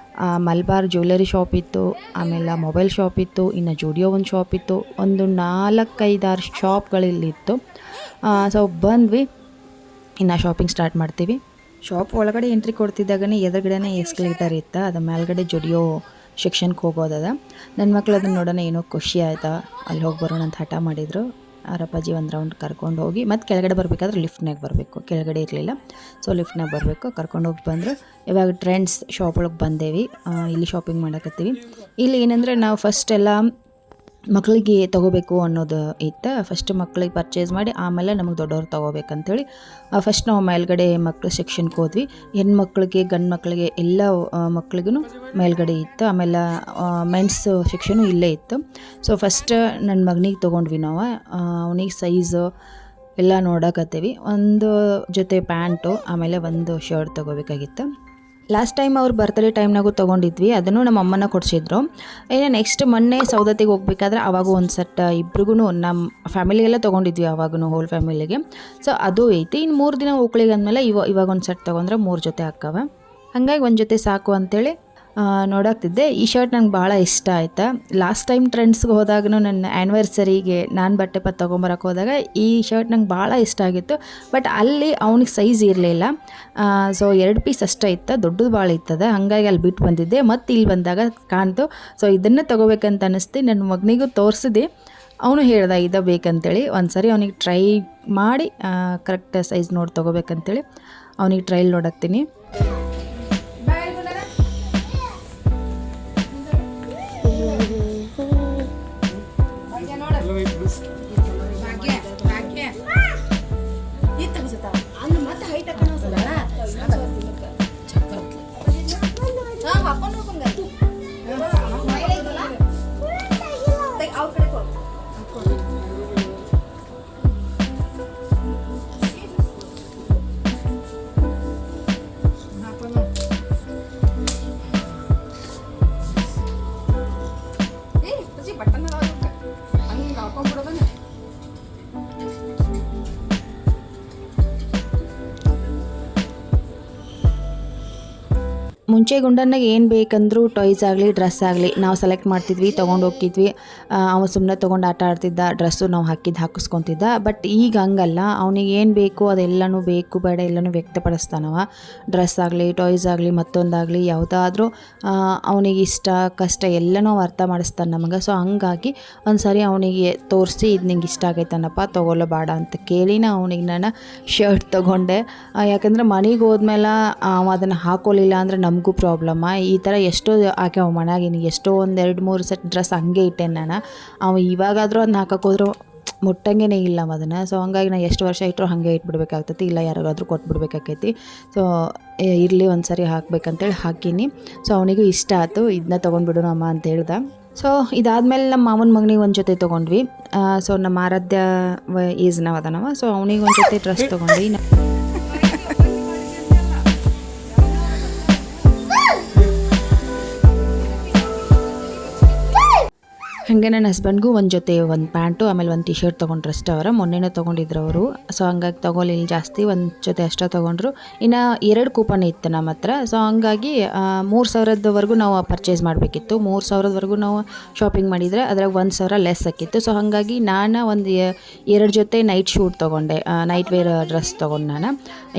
ಮಲ್ಬಾರ್ ಜ್ಯುವೆಲರಿ ಶಾಪ್ ಇತ್ತು, ಆಮೇಲೆ ಮೊಬೈಲ್ ಶಾಪ್ ಇತ್ತು, ಇನ್ನು ಜೂಡಿಯೋ ಒಂದು ಶಾಪ್ ಇತ್ತು. ಒಂದು 4-5-6 ಶಾಪ್ಗಳಿಲ್ಲಿತ್ತು. ಸೊ ಬಂದ್ವಿ, ಇನ್ನು ಶಾಪಿಂಗ್ ಸ್ಟಾರ್ಟ್ ಮಾಡ್ತೀವಿ. ಶಾಪ್ ಒಳಗಡೆ ಎಂಟ್ರಿ ಕೊಡ್ತಿದ್ದಾಗನೇ ಎದುರುಗಡೆನೇ ಎಸ್ಕಲೇಟರ್ ಇತ್ತು, ಅದು ಮೇಲ್ಗಡೆ ಜುಡಿಯೋ ಸೆಕ್ಷನ್ಗೆ ಹೋಗೋದದ. ನನ್ನ ಮಕ್ಳು ಅದನ್ನು ನೋಡೋಣ ಏನೋ ಖುಷಿ ಆಯ್ತಾ, ಅಲ್ಲಿ ಹೋಗಿ ಬರೋಣ ಅಂತ ಹಠ ಮಾಡಿದರು. ಅವರಪ್ಪಾಜಿ ಒಂದು ರೌಂಡ್ ಕರ್ಕೊಂಡು ಹೋಗಿ ಮತ್ತು ಕೆಳಗಡೆ ಬರಬೇಕಾದ್ರೆ ಲಿಫ್ಟ್ನಾಗ ಬರಬೇಕು, ಕೆಳಗಡೆ ಇರಲಿಲ್ಲ. ಸೊ ಲಿಫ್ಟ್ನಾಗ ಬರಬೇಕು, ಕರ್ಕೊಂಡು ಹೋಗಿ ಬಂದರು. ಇವಾಗ ಟ್ರೆಂಡ್ಸ್ ಶಾಪ್ ಒಳಗೆ ಬಂದೇವಿ. ಇಲ್ಲಿ ಶಾಪಿಂಗ್ ಮಾಡಕತ್ತೀವಿ. ಇಲ್ಲಿ ಏನಂದರೆ ನಾವು ಫಸ್ಟ್ ಎಲ್ಲ ಮಕ್ಕಳಿಗೆ ತೊಗೋಬೇಕು ಅನ್ನೋದು ಇತ್ತು. ಫಸ್ಟ್ ಮಕ್ಳಿಗೆ ಪರ್ಚೇಸ್ ಮಾಡಿ ಆಮೇಲೆ ನಮಗೆ ದೊಡ್ಡವ್ರು ತೊಗೋಬೇಕಂತೇಳಿ ಫಸ್ಟ್ ನಾವು ಮೇಲ್ಗಡೆ ಮಕ್ಳು ಸೆಕ್ಷನ್ಗೆ ಹೋದ್ವಿ. ಹೆಣ್ಮಕ್ಳಿಗೆ ಗಂಡು ಮಕ್ಕಳಿಗೆ ಎಲ್ಲ ಮಕ್ಳಿಗೂ ಮೇಲ್ಗಡೆ ಇತ್ತು. ಆಮೇಲೆ ಮೆನ್ಸ್ ಸೆಕ್ಷನು ಇಲ್ಲೇ ಇತ್ತು. ಸೊ ಫಸ್ಟ್ ನನ್ನ ಮಗನಿಗೆ ತೊಗೊಂಡ್ವಿ ನಾವು. ಅವನಿಗೆ ಸೈಜು ಎಲ್ಲ ನೋಡಕತ್ತೀವಿ. ಒಂದು ಜೊತೆ ಪ್ಯಾಂಟು, ಆಮೇಲೆ ಒಂದು ಶರ್ಟ್ ತೊಗೋಬೇಕಾಗಿತ್ತು. ಲಾಸ್ಟ್ ಟೈಮ್ ಅವ್ರು ಬರ್ತ್ಡೇ ಟೈಮ್ನಾಗೂ ತೊಗೊಂಡಿದ್ವಿ, ಅದನ್ನು ನಮ್ಮ ಅಮ್ಮನ ಕೊಡಿಸಿದ್ರು. ನೆಕ್ಸ್ಟ್ ಮೊನ್ನೆ ಸೌದತ್ತಿಗೆ ಹೋಗ್ಬೇಕಾದ್ರೆ ಅವಾಗೂ ಒಂದು ಸೆಟ್ ಇಬ್ರಿಗೂ ನಮ್ಮ ಫ್ಯಾಮಿಲಿಗೆಲ್ಲ ತೊಗೊಂಡಿದ್ವಿ, ಅವಾಗೂ ಹೋಲ್ ಫ್ಯಾಮಿಲಿಗೆ. ಸೊ ಅದು ಐತಿ. ಇನ್ನು 3 ದಿನ ಹೋಗ್ಲಿಕ್ಕೆ ಅಂದಮೇಲೆ ಇವಾಗ ಒಂದು ಸೆಟ್ ತೊಗೊಂಡ್ರೆ 3 ಜೊತೆ ಹಾಕವ. ಹಾಗಾಗಿ ಒಂದು ಜೊತೆ ಸಾಕು ಅಂತೇಳಿ ನೋಡಾಕ್ತಿದ್ದೆ. ಈ ಶರ್ಟ್ ನಂಗೆ ಭಾಳ ಇಷ್ಟ ಆಯ್ತಾ. ಲಾಸ್ಟ್ ಟೈಮ್ ಟ್ರೆಂಡ್ಸ್ಗೆ ಹೋದಾಗ ನನ್ನ ಆ್ಯನಿವರ್ಸರಿಗೆ ನಾನು ಬಟ್ಟೆ ತೊಗೊಂಬರಕ್ಕೆ ಹೋದಾಗ ಈ ಶರ್ಟ್ ನಂಗೆ ಭಾಳ ಇಷ್ಟ ಆಗಿತ್ತು. ಬಟ್ ಅಲ್ಲಿ ಅವ್ನಿಗೆ ಸೈಜ್ ಇರಲಿಲ್ಲ. ಸೊ 2 ಪೀಸ್ ಅಷ್ಟೇ ಇತ್ತು, ದೊಡ್ಡದು ಭಾಳ ಇತ್ತದ. ಹಾಗಾಗಿ ಅಲ್ಲಿ ಬಿಟ್ಟು ಬಂದಿದ್ದೆ. ಮತ್ತು ಇಲ್ಲಿ ಬಂದಾಗ ಕಾಣ್ತು. ಸೊ ಇದನ್ನೇ ತೊಗೋಬೇಕಂತ ಅನ್ನಿಸ್ತು. ನನ್ನ ಮಗನಿಗೂ ತೋರಿಸಿದೆ, ಅವನು ಹೇಳ್ದ ಇದು ಬೇಕಂತೇಳಿ. ಒಂದು ಸರಿ ಅವನಿಗೆ ಟ್ರೈ ಮಾಡಿ ಕರೆಕ್ಟ್ ಸೈಜ್ ನೋಡಿ ತೊಗೋಬೇಕಂತೇಳಿ ಅವನಿಗೆ ಟ್ರೈಲ್ ನೋಡಾಕ್ತೀನಿ. ಮುಂಚೆ ಗುಂಡನ್ನಾಗ ಏನು ಬೇಕಂದ್ರೂ ಟಾಯ್ಸ್ ಆಗಲಿ ಡ್ರೆಸ್ ಆಗಲಿ ನಾವು ಸೆಲೆಕ್ಟ್ ಮಾಡ್ತಿದ್ವಿ, ತೊಗೊಂಡು ಹೋಗ್ತಿದ್ವಿ. ಅವ ಸುಮ್ಮನೆ ತೊಗೊಂಡು ಆಟ ಆಡ್ತಿದ್ದ, ಡ್ರೆಸ್ಸು ನಾವು ಹಾಕಿಸ್ಕೊತಿದ್ದ. ಬಟ್ ಈಗ ಹಂಗಲ್ಲ, ಅವನಿಗೆ ಏನು ಬೇಕು ಅದೆಲ್ಲನೂ ಬೇಕು ಬೇಡ ಎಲ್ಲನೂ ವ್ಯಕ್ತಪಡಿಸ್ತಾನವ. ಡ್ರೆಸ್ ಆಗಲಿ ಟಾಯ್ಸ್ ಆಗಲಿ ಮತ್ತೊಂದಾಗಲಿ ಯಾವುದಾದ್ರೂ ಅವನಿಗೆ ಇಷ್ಟ ಕಷ್ಟ ಎಲ್ಲನೂ ಅರ್ಥ ಮಾಡಿಸ್ತಾನೆ ನಮಗೆ. ಸೊ ಹಂಗಾಗಿ ಒಂದು ಸಾರಿ ಅವನಿಗೆ ತೋರಿಸಿ ಇದು ನಿಂಗೆ ಇಷ್ಟ ಆಗೈತನಪ್ಪ ತೊಗೊಳ್ಳೋ ಬೇಡ ಅಂತ ಕೇಳಿನ ಅವನಿಗೆ ನಾನು ಶರ್ಟ್ ತೊಗೊಂಡೆ. ಯಾಕಂದ್ರೆ ಮನೆಗೆ ಹೋದ್ಮೇಲೆ ಅವ ಅದನ್ನು ಹಾಕೊಳ್ಳಿಲ್ಲ ಅಂದರೆ ನಮಗೂ ಪ್ರಾಬ್ಲಮ್ಮ. ಈ ಥರ ಎಷ್ಟೋ ಹಾಕ್ಯಾವ ಮನೆಯಾಗಿನ, ಎಷ್ಟೋ ಒಂದು 2-3 ಸೆಟ್ ಡ್ರೆಸ್ ಹಂಗೆ ಇಟ್ಟೇನೆ ನಾನು. ಅವ ಇವಾಗಾದರೂ ಅದನ್ನ ಹಾಕೋದ್ರೂ ಮುಟ್ಟಂಗೆ ಇಲ್ಲ ಅದನ್ನು. ಸೊ ಹಂಗಾಗಿ ನಾನು ಎಷ್ಟು ವರ್ಷ ಇಟ್ಟರು ಹಾಗೆ ಇಟ್ಬಿಡ್ಬೇಕಾಗ್ತೈತಿ, ಇಲ್ಲ ಯಾರಿಗಾದ್ರೂ ಕೊಟ್ಬಿಡ್ಬೇಕಾಕೈತಿ. ಸೊ ಇರಲಿ ಒಂದು ಸರಿ ಹಾಕ್ಬೇಕಂತೇಳಿ ಹಾಕೀನಿ. ಸೊ ಅವನಿಗೂ ಇಷ್ಟ ಆಯ್ತು, ಇದನ್ನ ತೊಗೊಂಡ್ಬಿಡು ಅಮ್ಮ ಅಂತ ಹೇಳ್ದೆ. ಸೊ ಇದಾದಮೇಲೆ ನಮ್ಮ ಮಾವನ ಮಗನಿಗೆ ಒಂದು ಜೊತೆ ತೊಗೊಂಡ್ವಿ. ಸೊ ನಮ್ಮ ಆರಾಧ್ಯ ಈಸ್ನವ ಅದನವ. ಸೊ ಅವನಿಗೆ ಒಂದು ಜೊತೆ ಡ್ರೆಸ್ ತೊಗೊಂಡ್ವಿ. ಹಾಗೆ ನನ್ನ ಹಸ್ಬೆಂಡ್ಗೂ ಒಂದು ಜೊತೆ ಒಂದು ಪ್ಯಾಂಟು ಆಮೇಲೆ ಒಂದು ಶರ್ಟ್ ತೊಗೊಂಡ್ರು ಅಷ್ಟೇ. ಮೊನ್ನೆನೂ ತೊಗೊಂಡಿದ್ರು ಅವರು. ಸೊ ಹಂಗಾಗಿ ತೊಗೊಲಿಲ್ಲ ಜಾಸ್ತಿ, ಒಂದು ಜೊತೆ ಅಷ್ಟೇ ತೊಗೊಂಡ್ರು. ಇನ್ನು 2 ಕೂಪನ್ ಇತ್ತು ನಮ್ಮ ಹತ್ರ. ಸೊ ಹಂಗಾಗಿ 3,000ದವರೆಗೂ ನಾವು ಪರ್ಚೇಸ್ ಮಾಡಬೇಕಿತ್ತು. 3,000ದವರೆಗೂ ನಾವು ಶಾಪಿಂಗ್ ಮಾಡಿದರೆ ಅದ್ರಾಗ 1,000 ಲೆಸ್ ಆಕಿತ್ತು. ಸೊ ಹಾಗಾಗಿ ನಾನು ಒಂದು 2 ಜೊತೆ ನೈಟ್ ಶೂಟ್ ತೊಗೊಂಡೆ, ನೈಟ್ ವೇರ್ ಡ್ರೆಸ್ ತೊಗೊಂಡು ನಾನು.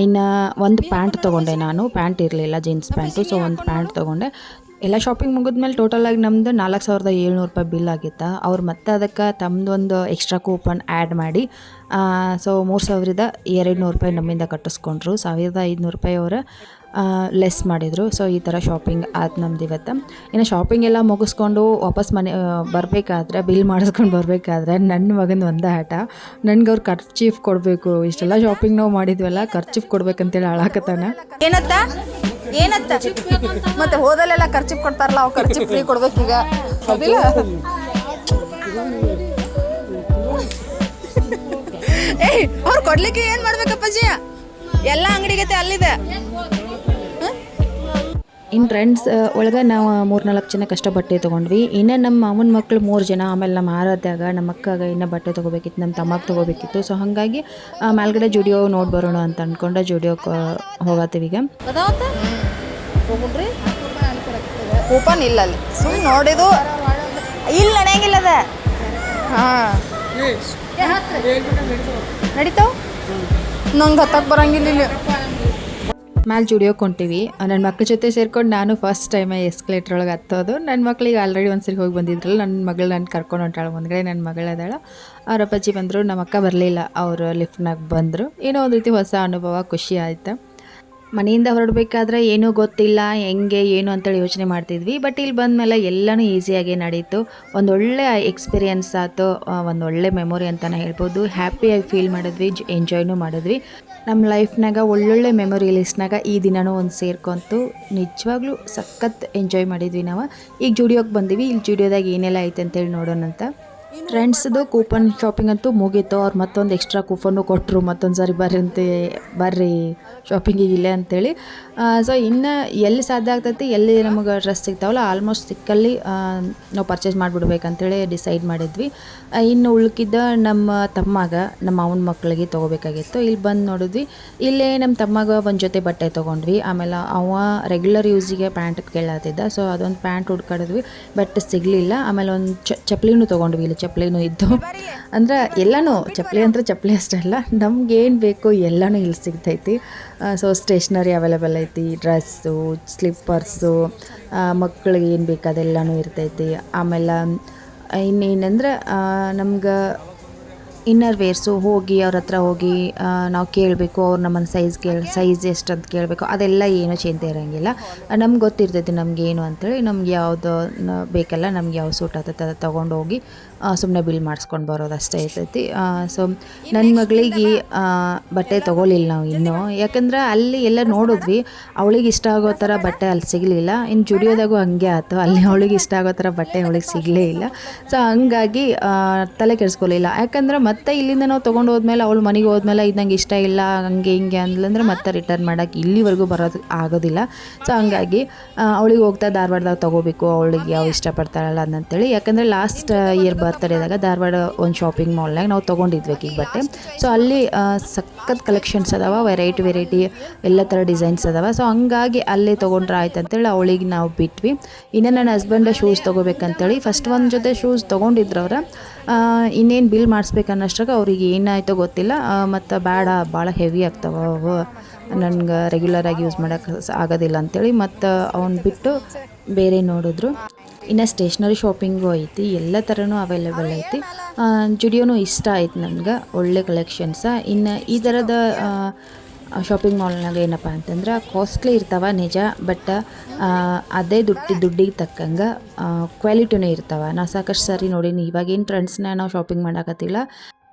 ಇನ್ನು ಒಂದು ಪ್ಯಾಂಟ್ ತೊಗೊಂಡೆ ನಾನು, ಪ್ಯಾಂಟ್ ಇರಲಿಲ್ಲ ಜೀನ್ಸ್ ಪ್ಯಾಂಟು. ಸೊ ಒಂದು ಪ್ಯಾಂಟ್ ತೊಗೊಂಡೆ. ಎಲ್ಲ ಶಾಪಿಂಗ್ ಮುಗಿದ್ಮೇಲೆ ಟೋಟಲಾಗಿ ನಮ್ಮದು 4,700 ರೂಪಾಯಿ ಬಿಲ್ ಆಗಿತ್ತು. ಅವ್ರು ಮತ್ತೆ ಅದಕ್ಕೆ ತಮ್ಮದೊಂದು ಎಕ್ಸ್ಟ್ರಾ ಕೂಪನ್ ಆ್ಯಡ್ ಮಾಡಿ ಸೊ 3,200 ರೂಪಾಯಿ ನಮ್ಮಿಂದ ಕಟ್ಟಿಸ್ಕೊಂಡ್ರು. 1,500 ರೂಪಾಯಿ ಅವರು ಲೆಸ್ ಮಾಡಿದರು. ಸೊ ಈ ಥರ ಶಾಪಿಂಗ್ ಆಯ್ತು ನಮ್ದು ಇವತ್ತು. ಇನ್ನು ಶಾಪಿಂಗ್ ಎಲ್ಲ ಮುಗಿಸ್ಕೊಂಡು ವಾಪಸ್ ಮನೆ ಬರಬೇಕಾದ್ರೆ, ಬಿಲ್ ಮಾಡಿಸ್ಕೊಂಡು ಬರಬೇಕಾದ್ರೆ ನನ್ನ ಮಗನ ಒಂದೇ ಆಟ, ನನಗೆ ಅವ್ರು ಖರ್ಚೀಫ್ ಕೊಡಬೇಕು. ಇಷ್ಟೆಲ್ಲ ಶಾಪಿಂಗ್ ನಾವು ಮಾಡಿದ್ವಲ್ಲ, ಖರ್ಚೀಫ್ ಕೊಡ್ಬೇಕಂತೇಳಿ ಹಾಳಾಕತ್ತಾನ. ಏನತ್ತ ಮತ್ತೆ ಹೋದಲ್ಲೆಲ್ಲ ಖರ್ಚಿಪ್ ಕೊಡ್ತಾರಲ್ಲ, ಅವು ಖರ್ಚಿಪ್ ಫ್ರೀ ಕೊಡ್ಬೇಕೀಗ. ಹೌದಿಲ್ಲ? ಏಯ್ ಅವ್ರು ಕೊಡ್ಲಿಕ್ಕೆ ಏನು ಮಾಡ್ಬೇಕಪ್ಪಾಜಿ? ಎಲ್ಲ ಅಂಗಡಿಗತೆ ಅಲ್ಲಿದೆ. ಇನ್ನು ಫ್ರೆಂಡ್ಸ್ ಒಳಗೆ ನಾವು 3-4 ಜನ ಕಷ್ಟ ಬಟ್ಟೆ ತೊಗೊಂಡ್ವಿ. ಇನ್ನು ನಮ್ಮ ಮಾವನ ಮಕ್ಕಳು 3 ಜನ, ಆಮೇಲೆ ನಮ್ಮ ಆರಾಧ್ಯಾಗ ನಮ್ಮ ಅಕ್ಕಾಗ ಇನ್ನೂ ಬಟ್ಟೆ ತೊಗೋಬೇಕಿತ್ತು, ನಮ್ಮ ತಮ್ಮಗೆ ತೊಗೋಬೇಕಿತ್ತು. ಸೊ ಹಾಗಾಗಿ ಮೇಲ್ಗಡೆ ಜುಡಿಯೋ ನೋಡಿ ಬರೋಣ ಅಂತ ಅಂದ್ಕೊಂಡೆ ಜುಡಿಯೋಕ್ಕೆ ಹೋಗತ್ತೀವಿ ಈಗ. ಕೂಪನ್ ಇಲ್ಲ ಅಲ್ಲಿ, ಸುಮ್ಮನೆ ನೋಡಿದು ಇಲ್ಲಿ ನಡೆಯಂಗಿಲ್ಲದ. ಹಾಂ ನಡೀತಾವ, ನಂಗೆ ಹತ್ತಕ್ಕೆ ಬರಂಗಿಲ್ಲ ಇಲ್ಲಿ. ಮ್ಯಾಲೆ ಜುಡಿಯೋಕೆ ಹೊಂಟೀವಿ. ನನ್ನ ಮಕ್ಳ ಜೊತೆ ಸೇರ್ಕೊಂಡು ನಾನು ಫಸ್ಟ್ ಟೈಮೇ ಎಸ್ಕಲೇಟ್ರ್ ಒಳಗೆ ಹತ್ತೋದು. ನನ್ನ ಮಕ್ಳಿಗೆ ಆಲ್ರೆಡಿ ಒಂದ್ಸರಿ ಹೋಗಿ ಬಂದಿದ್ರಲ್ಲ, ನನ್ನ ಮಗಳು ನಾನು ಕರ್ಕೊಂಡು ಹೊಂಟಾಳೆ. ಮುಂದ್ಗಡೆ ನನ್ನ ಮಗಳದಾಳ. ಅವ್ರ ಅಪ್ಪಾಜಿ ಬಂದರು, ನಮ್ಮ ಅಕ್ಕ ಬರಲಿಲ್ಲ, ಅವರು ಲಿಫ್ಟ್ನಾಗ ಬಂದರು. ಏನೋ ಒಂದು ರೀತಿ ಹೊಸ ಅನುಭವ, ಖುಷಿ ಆಯಿತು. ಮನೆಯಿಂದ ಹೊರಡಬೇಕಾದ್ರೆ ಏನೂ ಗೊತ್ತಿಲ್ಲ, ಹೆಂಗೆ ಏನು ಅಂತೇಳಿ ಯೋಚನೆ ಮಾಡ್ತಿದ್ವಿ. ಬಟ್ ಇಲ್ಲಿ ಬಂದಮೇಲೆ ಎಲ್ಲನೂ ಈಸಿಯಾಗಿ ನಡೀತು. ಒಂದೊಳ್ಳೆ ಎಕ್ಸ್ಪೀರಿಯನ್ಸ್ ಆಯ್ತು, ಒಂದೊಳ್ಳೆ ಮೆಮೊರಿ ಅಂತಲೇ ಹೇಳ್ಬೋದು. ಹ್ಯಾಪಿಯಾಗಿ ಫೀಲ್ ಮಾಡಿದ್ವಿ, ಎಂಜಾಯ್ನೂ ಮಾಡಿದ್ವಿ. ನಮ್ಮ ಲೈಫ್ನಾಗ ಒಳ್ಳೊಳ್ಳೆ ಮೆಮೊರಿ ಲಿಸ್ಟ್ನಾಗ ಈ ದಿನವೂ ಒಂದು ಸೇರ್ಕೊಂತು. ನಿಜವಾಗ್ಲೂ ಸಖತ್ ಎಂಜಾಯ್ ಮಾಡಿದ್ವಿ ನಾವು. ಈಗ ಜುಡಿಯೋಕ್ಕೆ ಬಂದೀವಿ. ಇಲ್ಲಿ ಜುಡಿಯೋದಾಗ ಏನೆಲ್ಲ ಐತೆ ಅಂತೇಳಿ ನೋಡೋಣ ಅಂತ. ಫ್ರೆಂಡ್ಸ್ದು ಕೂಪನ್ ಶಾಪಿಂಗ್ ಅಂತೂ ಮುಗೀತು. ಅವ್ರು ಮತ್ತೊಂದು ಎಕ್ಸ್ಟ್ರಾ ಕೂಪನ್ನು ಕೊಟ್ಟರು, ಮತ್ತೊಂದು ಸಾರಿ ಬರ್ರಿ ಶಾಪಿಂಗಿಗೆ ಇಲ್ಲೇ ಅಂಥೇಳಿ. ಸೊ ಇನ್ನು ಎಲ್ಲಿ ಸಾಧ್ಯ ಆಗ್ತೈತಿ, ಎಲ್ಲಿ ನಮಗೆ ಡ್ರೆಸ್ ಸಿಗ್ತಾವಲ್ಲ ಆಲ್ಮೋಸ್ಟ್ ಸಿಕ್ಕಲ್ಲಿ ನಾವು ಪರ್ಚೇಸ್ ಮಾಡಿಬಿಡ್ಬೇಕಂತೇಳಿ ಡಿಸೈಡ್ ಮಾಡಿದ್ವಿ. ಇನ್ನು ಉಳ್ಕಿದ್ದ ನಮ್ಮ ತಮ್ಮಗೆ, ನಮ್ಮ ಅವನ ಮಕ್ಕಳಿಗೆ ತೊಗೋಬೇಕಾಗಿತ್ತು. ಇಲ್ಲಿ ಬಂದು ನೋಡಿದ್ವಿ. ಇಲ್ಲೇ ನಮ್ಮ ತಮ್ಮಗೆ ಒಂದು ಜೊತೆ ಬಟ್ಟೆ ತೊಗೊಂಡ್ವಿ. ಆಮೇಲೆ ಅವ ರೆಗ್ಯುಲರ್ ಯೂಸಿಗೆ ಪ್ಯಾಂಟ್ ಕೇಳತ್ತಿದ್ದ. ಸೊ ಅದೊಂದು ಪ್ಯಾಂಟ್ ಹುಡ್ಕಾಡಿದ್ವಿ, ಬಟ್ ಸಿಗಲಿಲ್ಲ. ಆಮೇಲೆ ಒಂದು ಚಪ್ಪಲಿನೂ ತೊಗೊಂಡ್ವಿ. ಇಲ್ಲಿ ಚಪ್ಪಲಿನೂ ಇದ್ದು, ಅಂದ್ರೆ ಎಲ್ಲನೂ ಚಪ್ಪಲಿ ಅಂದ್ರೆ ಚಪ್ಪಲಿ ಅಷ್ಟೇ ಅಲ್ಲ, ನಮ್ಗೇನು ಬೇಕು ಎಲ್ಲನೂ ಇಲ್ಲಿ ಸಿಗ್ತೈತಿ. ಸೊ ಸ್ಟೇಷ್ನರಿ ಅವೈಲೇಬಲ್ ಐತಿ, ಡ್ರೆಸ್ಸು, ಸ್ಲಿಪ್ಪರ್ಸು, ಮಕ್ಕಳಿಗೆ ಏನು ಬೇಕು ಅದೆಲ್ಲನೂ ಇರ್ತೈತಿ. ಆಮೇಲೆ ಇನ್ನೇನಂದ್ರೆ ನಮ್ಗೆ ಇನ್ನರ್ ವೇರ್ಸು ಹೋಗಿ ಅವ್ರ ಹತ್ರ ಹೋಗಿ ನಾವು ಕೇಳಬೇಕು, ಅವ್ರು ನಮ್ಮನ್ನು ಸೈಜ್ ಎಷ್ಟು ಅಂತ ಕೇಳಬೇಕು. ಅದೆಲ್ಲ ಏನೂ ಚಿಂತೆ ಇರೋಂಗಿಲ್ಲ. ನಮ್ಗೆ ಗೊತ್ತಿರ್ತೈತಿ ನಮಗೇನು ಅಂಥೇಳಿ. ನಮ್ಗೆ ಯಾವುದು ಬೇಕಲ್ಲ, ನಮ್ಗೆ ಯಾವ ಸೂಟ್ ಆಗ್ತೈತೆ ಅದು ತೊಗೊಂಡು ಹೋಗಿ ಸುಮ್ಮನೆ ಬಿಲ್ ಮಾಡಿಸ್ಕೊಂಡು ಬರೋದು ಅಷ್ಟೇ ಇರ್ತೈತಿ. ಸೊ ನನ್ನ ಮಗಳಿಗೆ ಬಟ್ಟೆ ತೊಗೊಳಿಲ್ಲ ನಾವು ಇನ್ನೂ, ಯಾಕಂದ್ರೆ ಅಲ್ಲಿ ಎಲ್ಲ ನೋಡಿದ್ವಿ, ಅವಳಿಗೆ ಇಷ್ಟ ಆಗೋ ಥರ ಬಟ್ಟೆ ಅಲ್ಲಿ ಸಿಗಲಿಲ್ಲ. ಇನ್ನು ಜುಡಿಯೋದಾಗೂ ಹಂಗೆ ಆಯ್ತು, ಅಲ್ಲಿ ಅವಳಿಗೆ ಇಷ್ಟ ಆಗೋ ಥರ ಬಟ್ಟೆ ಅವಳಿಗೆ ಸಿಗಲೇ ಇಲ್ಲ. ಸೊ ಹಂಗಾಗಿ ತಲೆ ಕೆಡಿಸ್ಕೊಳ್ಳಿಲ್ಲ. ಯಾಕಂದ್ರೆ ಮತ್ತೆ ಇಲ್ಲಿಂದ ನಾವು ತೊಗೊಂಡು ಹೋದ್ಮೇಲೆ ಅವಳು ಮನೆಗೆ ಹೋದ್ಮೇಲೆ ಇದು ನಂಗೆ ಇಷ್ಟ ಇಲ್ಲ ಹಂಗೆ ಹಿಂಗೆ ಅಂದ್ಲಂದ್ರೆ ಮತ್ತೆ ರಿಟರ್ನ್ ಮಾಡೋಕ್ಕೆ ಇಲ್ಲಿವರೆಗೂ ಬರೋದು ಆಗೋದಿಲ್ಲ. ಸೊ ಹಂಗಾಗಿ ಅವಳಿಗೆ ಹೋಗ್ತಾ ಧಾರವಾಡದಾಗ ತೊಗೋಬೇಕು ಅವಳಿಗೆ ಯಾವ ಇಷ್ಟಪಡ್ತಾಳಲ್ಲ ಅದಂತೇಳಿ. ಯಾಕಂದರೆ ಲಾಸ್ಟ್ ಇಯರ್ ಬರ್ತಡೇದಾಗ ಧಾರವಾಡ ಒಂದು ಶಾಪಿಂಗ್ ಮಾಲ್ನಾಗ ನಾವು ತೊಗೊಂಡಿದ್ವಿ ಈಗ ಬಟ್ಟೆ. ಸೊ ಅಲ್ಲಿ ಸಖತ್ ಕಲೆಕ್ಷನ್ಸ್ ಅದಾವ, ವೆರೈಟಿ ಎಲ್ಲ ಥರ ಡಿಸೈನ್ಸ್ ಅದಾವ. ಸೊ ಹಂಗಾಗಿ ಅಲ್ಲೇ ತೊಗೊಂಡ್ರೆ ಆಯ್ತು ಅಂತೇಳಿ ಅವಳಿಗೆ ನಾವು ಬಿಟ್ವಿ. ಇನ್ನು ನನ್ನ ಹಸ್ಬೆಂಡ ಶೂಸ್ ತೊಗೋಬೇಕಂತೇಳಿ ಫಸ್ಟ್ ಒಂದು ಜೊತೆ ಶೂಸ್ ತೊಗೊಂಡಿದ್ರು ಅವ್ರು. ಇನ್ನೇನು ಬಿಲ್ ಮಾಡಿಸ್ಬೇಕು ಅನ್ನೋಷ್ಟ್ರಾಗ ಅವ್ರಿಗೆ ಏನಾಯಿತೋ ಗೊತ್ತಿಲ್ಲ, ಮತ್ತು ಬೇಡ ಭಾಳ ಹೆವಿ ಆಗ್ತಾವ ಅವು ನನಗೆ ರೆಗ್ಯುಲರಾಗಿ ಯೂಸ್ ಮಾಡೋಕ್ಕೆ ಆಗೋದಿಲ್ಲ ಅಂಥೇಳಿ ಮತ್ತು ಅವ್ನು ಬಿಟ್ಟು ಬೇರೆ ನೋಡಿದ್ರು. ಇನ್ನು ಸ್ಟೇಷ್ನರಿ ಶಾಪಿಂಗು ಐತಿ, ಎಲ್ಲ ಥರನೂ ಅವೈಲೇಬಲ್ ಐತಿ. ಜುಡಿಯೋನು ಇಷ್ಟ ಆಯ್ತು ನನಗೆ, ಒಳ್ಳೆ ಕಲೆಕ್ಷನ್ಸ. ಇನ್ನು ಈ ಥರದ ಶಾಪಿಂಗ್ ಮಾಲ್ನಾಗ ಏನಪ್ಪ ಅಂತಂದ್ರೆ ಕಾಸ್ಟ್ಲಿ ಇರ್ತಾವೆ ನಿಜ, ಬಟ್ ಅದೇ ದುಡ್ಡಿಗೆ ತಕ್ಕಂಗೆ ಕ್ವಾಲಿಟಿನೂ ಇರ್ತಾವೆ. ನಾ ಸಾಕಷ್ಟು ಸಾರಿ ನೋಡೀನಿ, ಇವಾಗೇನು ಟ್ರೆಂಡ್ಸ್ನ ನಾವು ಶಾಪಿಂಗ್ ಮಾಡೋಕತ್ತಿಲ್ಲ,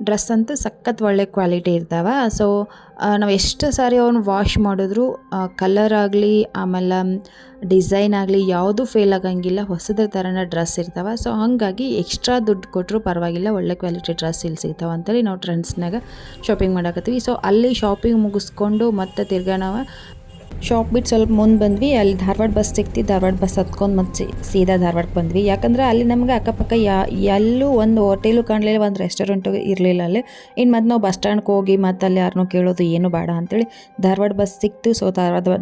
ಡ್ರೆಸ್ ಅಂತೂ ಸಖತ್ ಒಳ್ಳೆ ಕ್ವಾಲಿಟಿ ಇರ್ತಾವೆ. ಸೊ ನಾವು ಎಷ್ಟು ಸಾರಿ ಅವನು ವಾಶ್ ಮಾಡಿದ್ರು ಕಲರ್ ಆಗಲಿ ಆಮೇಲೆ ಡಿಸೈನ್ ಆಗಲಿ ಯಾವುದೂ ಫೇಲ್ ಆಗಂಗಿಲ್ಲ, ಹೊಸದ್ರ ಥರನೇ ಡ್ರೆಸ್ ಇರ್ತಾವೆ. ಸೊ ಹಾಗಾಗಿ ಎಕ್ಸ್ಟ್ರಾ ದುಡ್ಡು ಕೊಟ್ಟರು ಪರವಾಗಿಲ್ಲ, ಒಳ್ಳೆ ಕ್ವಾಲಿಟಿ ಡ್ರೆಸ್ ಇಲ್ಲಿ ಸಿಗ್ತಾವೆ ಅಂತೇಳಿ ನಾವು ಟ್ರೆಂಡ್ಸ್ನಾಗ ಶಾಪಿಂಗ್ ಮಾಡಕತ್ತೀವಿ. ಸೊ ಅಲ್ಲಿ ಶಾಪಿಂಗ್ ಮುಗಿಸ್ಕೊಂಡು ಮತ್ತೆ ತಿರ್ಗಾ ನಾವು ಶಾಪ್ ಬಿಟ್ಟು ಸ್ವಲ್ಪ ಮುಂದೆ ಬಂದ್ವಿ. ಅಲ್ಲಿ ಧಾರವಾಡ ಬಸ್ ಸಿಕ್ತಿ, ಧಾರವಾಡ ಬಸ್ ಹತ್ಕೊಂಡು ಮತ್ತೆ ಸೀದಾ ಧಾರವಾಡಕ್ಕೆ ಬಂದ್ವಿ. ಯಾಕಂದ್ರೆ ಅಲ್ಲಿ ನಮ್ಗೆ ಅಕ್ಕಪಕ್ಕ ಎಲ್ಲೂ ಒಂದು ಹೋಟೆಲು ಕಾಣಲಿಲ್ಲ, ಒಂದು ರೆಸ್ಟೋರೆಂಟು ಇರಲಿಲ್ಲ ಅಲ್ಲಿ. ಇನ್ನು ಮತ್ತೆ ನಾವು ಬಸ್ ಸ್ಟ್ಯಾಂಡ್ಗೆ ಹೋಗಿ ಮತ್ತು ಅಲ್ಲಿ ಯಾರನ್ನೂ ಕೇಳೋದು ಏನು ಬೇಡ ಅಂತೇಳಿ ಧಾರವಾಡ ಬಸ್ ಸಿಕ್ತು. ಸೊ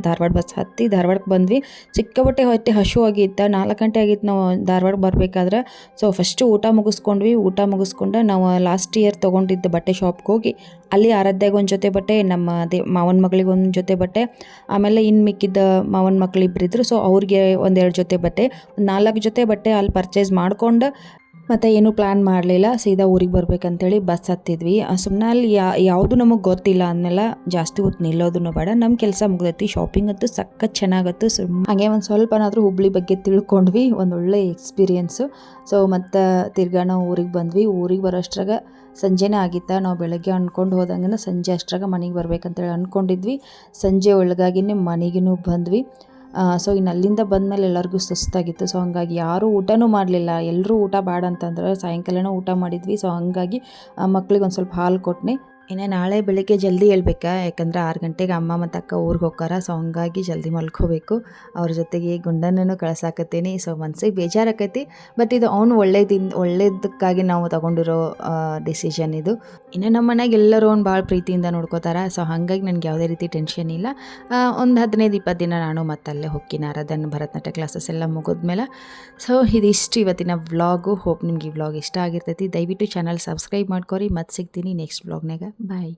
ಧಾರವಾಡ ಬಸ್ ಹತ್ತಿ ಧಾರವಾಡಕ್ಕೆ ಬಂದ್ವಿ. ಸಿಕ್ಕಾಪಟ್ಟೆ ಹೊಟ್ಟೆ ಹಶು ಆಗಿತ್ತು, 4 ಗಂಟೆ ಆಗಿತ್ತು ನಾವು ಧಾರವಾಡಕ್ಕೆ ಬರಬೇಕಾದ್ರೆ. ಸೊ ಫಸ್ಟು ಊಟ ಮುಗಿಸ್ಕೊಂಡ್ವಿ. ಊಟ ಮುಗಿಸ್ಕೊಂಡು ನಾವು ಲಾಸ್ಟ್ ಇಯರ್ ತೊಗೊಂಡಿದ್ದ ಬಟ್ಟೆ ಶಾಪ್ಗೆ ಹೋಗಿ ಅಲ್ಲಿ ಆರಾಧ್ಯಾಗ ಒಂದು ಜೊತೆ ಬಟ್ಟೆ, ನಮ್ಮ ಮಾವನ ಮಗಳಿಗೆ ಒಂದು ಜೊತೆ ಬಟ್ಟೆ, ಆಮೇಲೆ ಇನ್ನು ಮಿಕ್ಕಿದ್ದ ಮಾವನ ಮಕ್ಳು ಇಬ್ಬರಿದ್ರು. ಸೊ ಅವ್ರಿಗೆ 1-2 ಜೊತೆ ಬಟ್ಟೆ, 4 ಜೊತೆ ಬಟ್ಟೆ ಅಲ್ಲಿ ಪರ್ಚೇಸ್ ಮಾಡ್ಕೊಂಡು ಮತ್ತು ಏನೂ ಪ್ಲ್ಯಾನ್ ಮಾಡಲಿಲ್ಲ, ಸೀದಾ ಊರಿಗೆ ಬರ್ಬೇಕಂತೇಳಿ ಬಸ್ ಹತ್ತಿದ್ವಿ. ಸುಮ್ಮನೆ ಅಲ್ಲಿ ಯಾವುದು ನಮಗೆ ಗೊತ್ತಿಲ್ಲ ಅಂದಮೇಲೆ ಜಾಸ್ತಿ ಹೊತ್ತು ನಿಲ್ಲೋದನ್ನು ಬೇಡ, ನಮ್ಮ ಕೆಲಸ ಮುಗ್ದೈತಿ. ಶಾಪಿಂಗ್ ಅಂತೂ ಸಖತ್ ಚೆನ್ನಾಗತ್ತು. ಹಾಗೆ ಒಂದು ಸ್ವಲ್ಪನಾದರೂ ಹುಬ್ಳಿ ಬಗ್ಗೆ ತಿಳ್ಕೊಂಡ್ವಿ, ಒಂದು ಒಳ್ಳೆ ಎಕ್ಸ್ಪೀರಿಯೆನ್ಸು. ಸೊ ಮತ್ತು ತಿರ್ಗಾ ನಾವು ಊರಿಗೆ ಬಂದ್ವಿ. ಊರಿಗೆ ಬರೋಷ್ಟ್ರಾಗ ಸಂಜೆನೇ ಆಗಿತ್ತ. ನಾವು ಬೆಳಗ್ಗೆ ಅಂದ್ಕೊಂಡು ಹೋದಂಗೆ ಸಂಜೆ ಅಷ್ಟ್ರಾಗ ಮನೆಗೆ ಬರ್ಬೇಕಂತೇಳಿ ಅಂದ್ಕೊಂಡಿದ್ವಿ. ಸಂಜೆ ಒಳಗಾಗಿನೇ ಮನೆಗೂ ಬಂದ್ವಿ. ಸೊ ಇನ್ನು ಅಲ್ಲಿಂದ ಬಂದಮೇಲೆ ಎಲ್ಲರಿಗೂ ಸುಸ್ತಾಗಿತ್ತು. ಸೊ ಹಂಗಾಗಿ ಯಾರೂ ಊಟನೂ ಮಾಡಲಿಲ್ಲ, ಎಲ್ಲರೂ ಊಟ ಬೇಡ ಅಂತಂದ್ರೆ ಸಾಯಂಕಾಲನೂ ಊಟ ಮಾಡಿದ್ವಿ. ಸೊ ಹಂಗಾಗಿ ಮಕ್ಳಿಗೆ ಒಂದು ಸ್ವಲ್ಪ ಹಾಲು ಕೊಟ್ಟನೆ. ಇನ್ನು ನಾಳೆ ಬೆಳಿಗ್ಗೆ ಜಲ್ದಿ ಹೇಳ್ಬೇಕಾ, ಯಾಕಂದ್ರೆ 6 ಗಂಟೆಗೆ ಅಮ್ಮ ಮತ್ತು ಅಕ್ಕ ಊರಿಗೆ ಹೋಗ್ತಾರ. ಸೊ ಹಂಗಾಗಿ ಜಲ್ದಿ ಮಲ್ಕೋಬೇಕು. ಅವ್ರ ಜೊತೆಗೆ ಗುಂಡನೂ ಕಳ್ಸಾಕತ್ತೀನಿ. ಸೊ ಮನ್ಸಿಗೆ ಬೇಜಾರಾಕೈತಿ, ಬಟ್ ಇದು ಅವನು ಒಳ್ಳೇದಕ್ಕಾಗಿ ನಾವು ತಗೊಂಡಿರೋ ಡಿಸಿಷನ್ ಇದು. ಇನ್ನು ನಮ್ಮ ಮನೆಗೆ ಎಲ್ಲರೂ ಅವ್ನು ಭಾಳ ಪ್ರೀತಿಯಿಂದ ನೋಡ್ಕೋತಾರೆ. ಸೊ ಹಾಗಾಗಿ ನನಗೆ ಯಾವುದೇ ರೀತಿ ಟೆನ್ಷನ್ ಇಲ್ಲ. ಒಂದು 15-20 ದಿನ ನಾನು ಮತ್ತಲ್ಲೇ ಹೋಗ್ತೀನಿ, ಆರಾಧನೆ ಭರತನಾಟ್ಯ ಕ್ಲಾಸಸ್ ಎಲ್ಲ ಮುಗಿದ್ಮೇಲೆ. ಸೊ ಇದಿಷ್ಟು ಇವತ್ತಿನ ವ್ಲಾಗು. ಹೋಪ್ ನಿಮ್ಗೆ ಈ ವ್ಲಾಗ್ ಇಷ್ಟ ಆಗಿರ್ತೈತಿ. ದಯವಿಟ್ಟು ಚಾನಲ್ ಸಬ್ಸ್ಕ್ರೈಬ್ ಮಾಡ್ಕೊರಿ. ಮತ್ತೆ ಸಿಗ್ತೀನಿ ನೆಕ್ಸ್ಟ್ ವ್ಲಾಗ್ನಾಗ. ಬಾಯ್.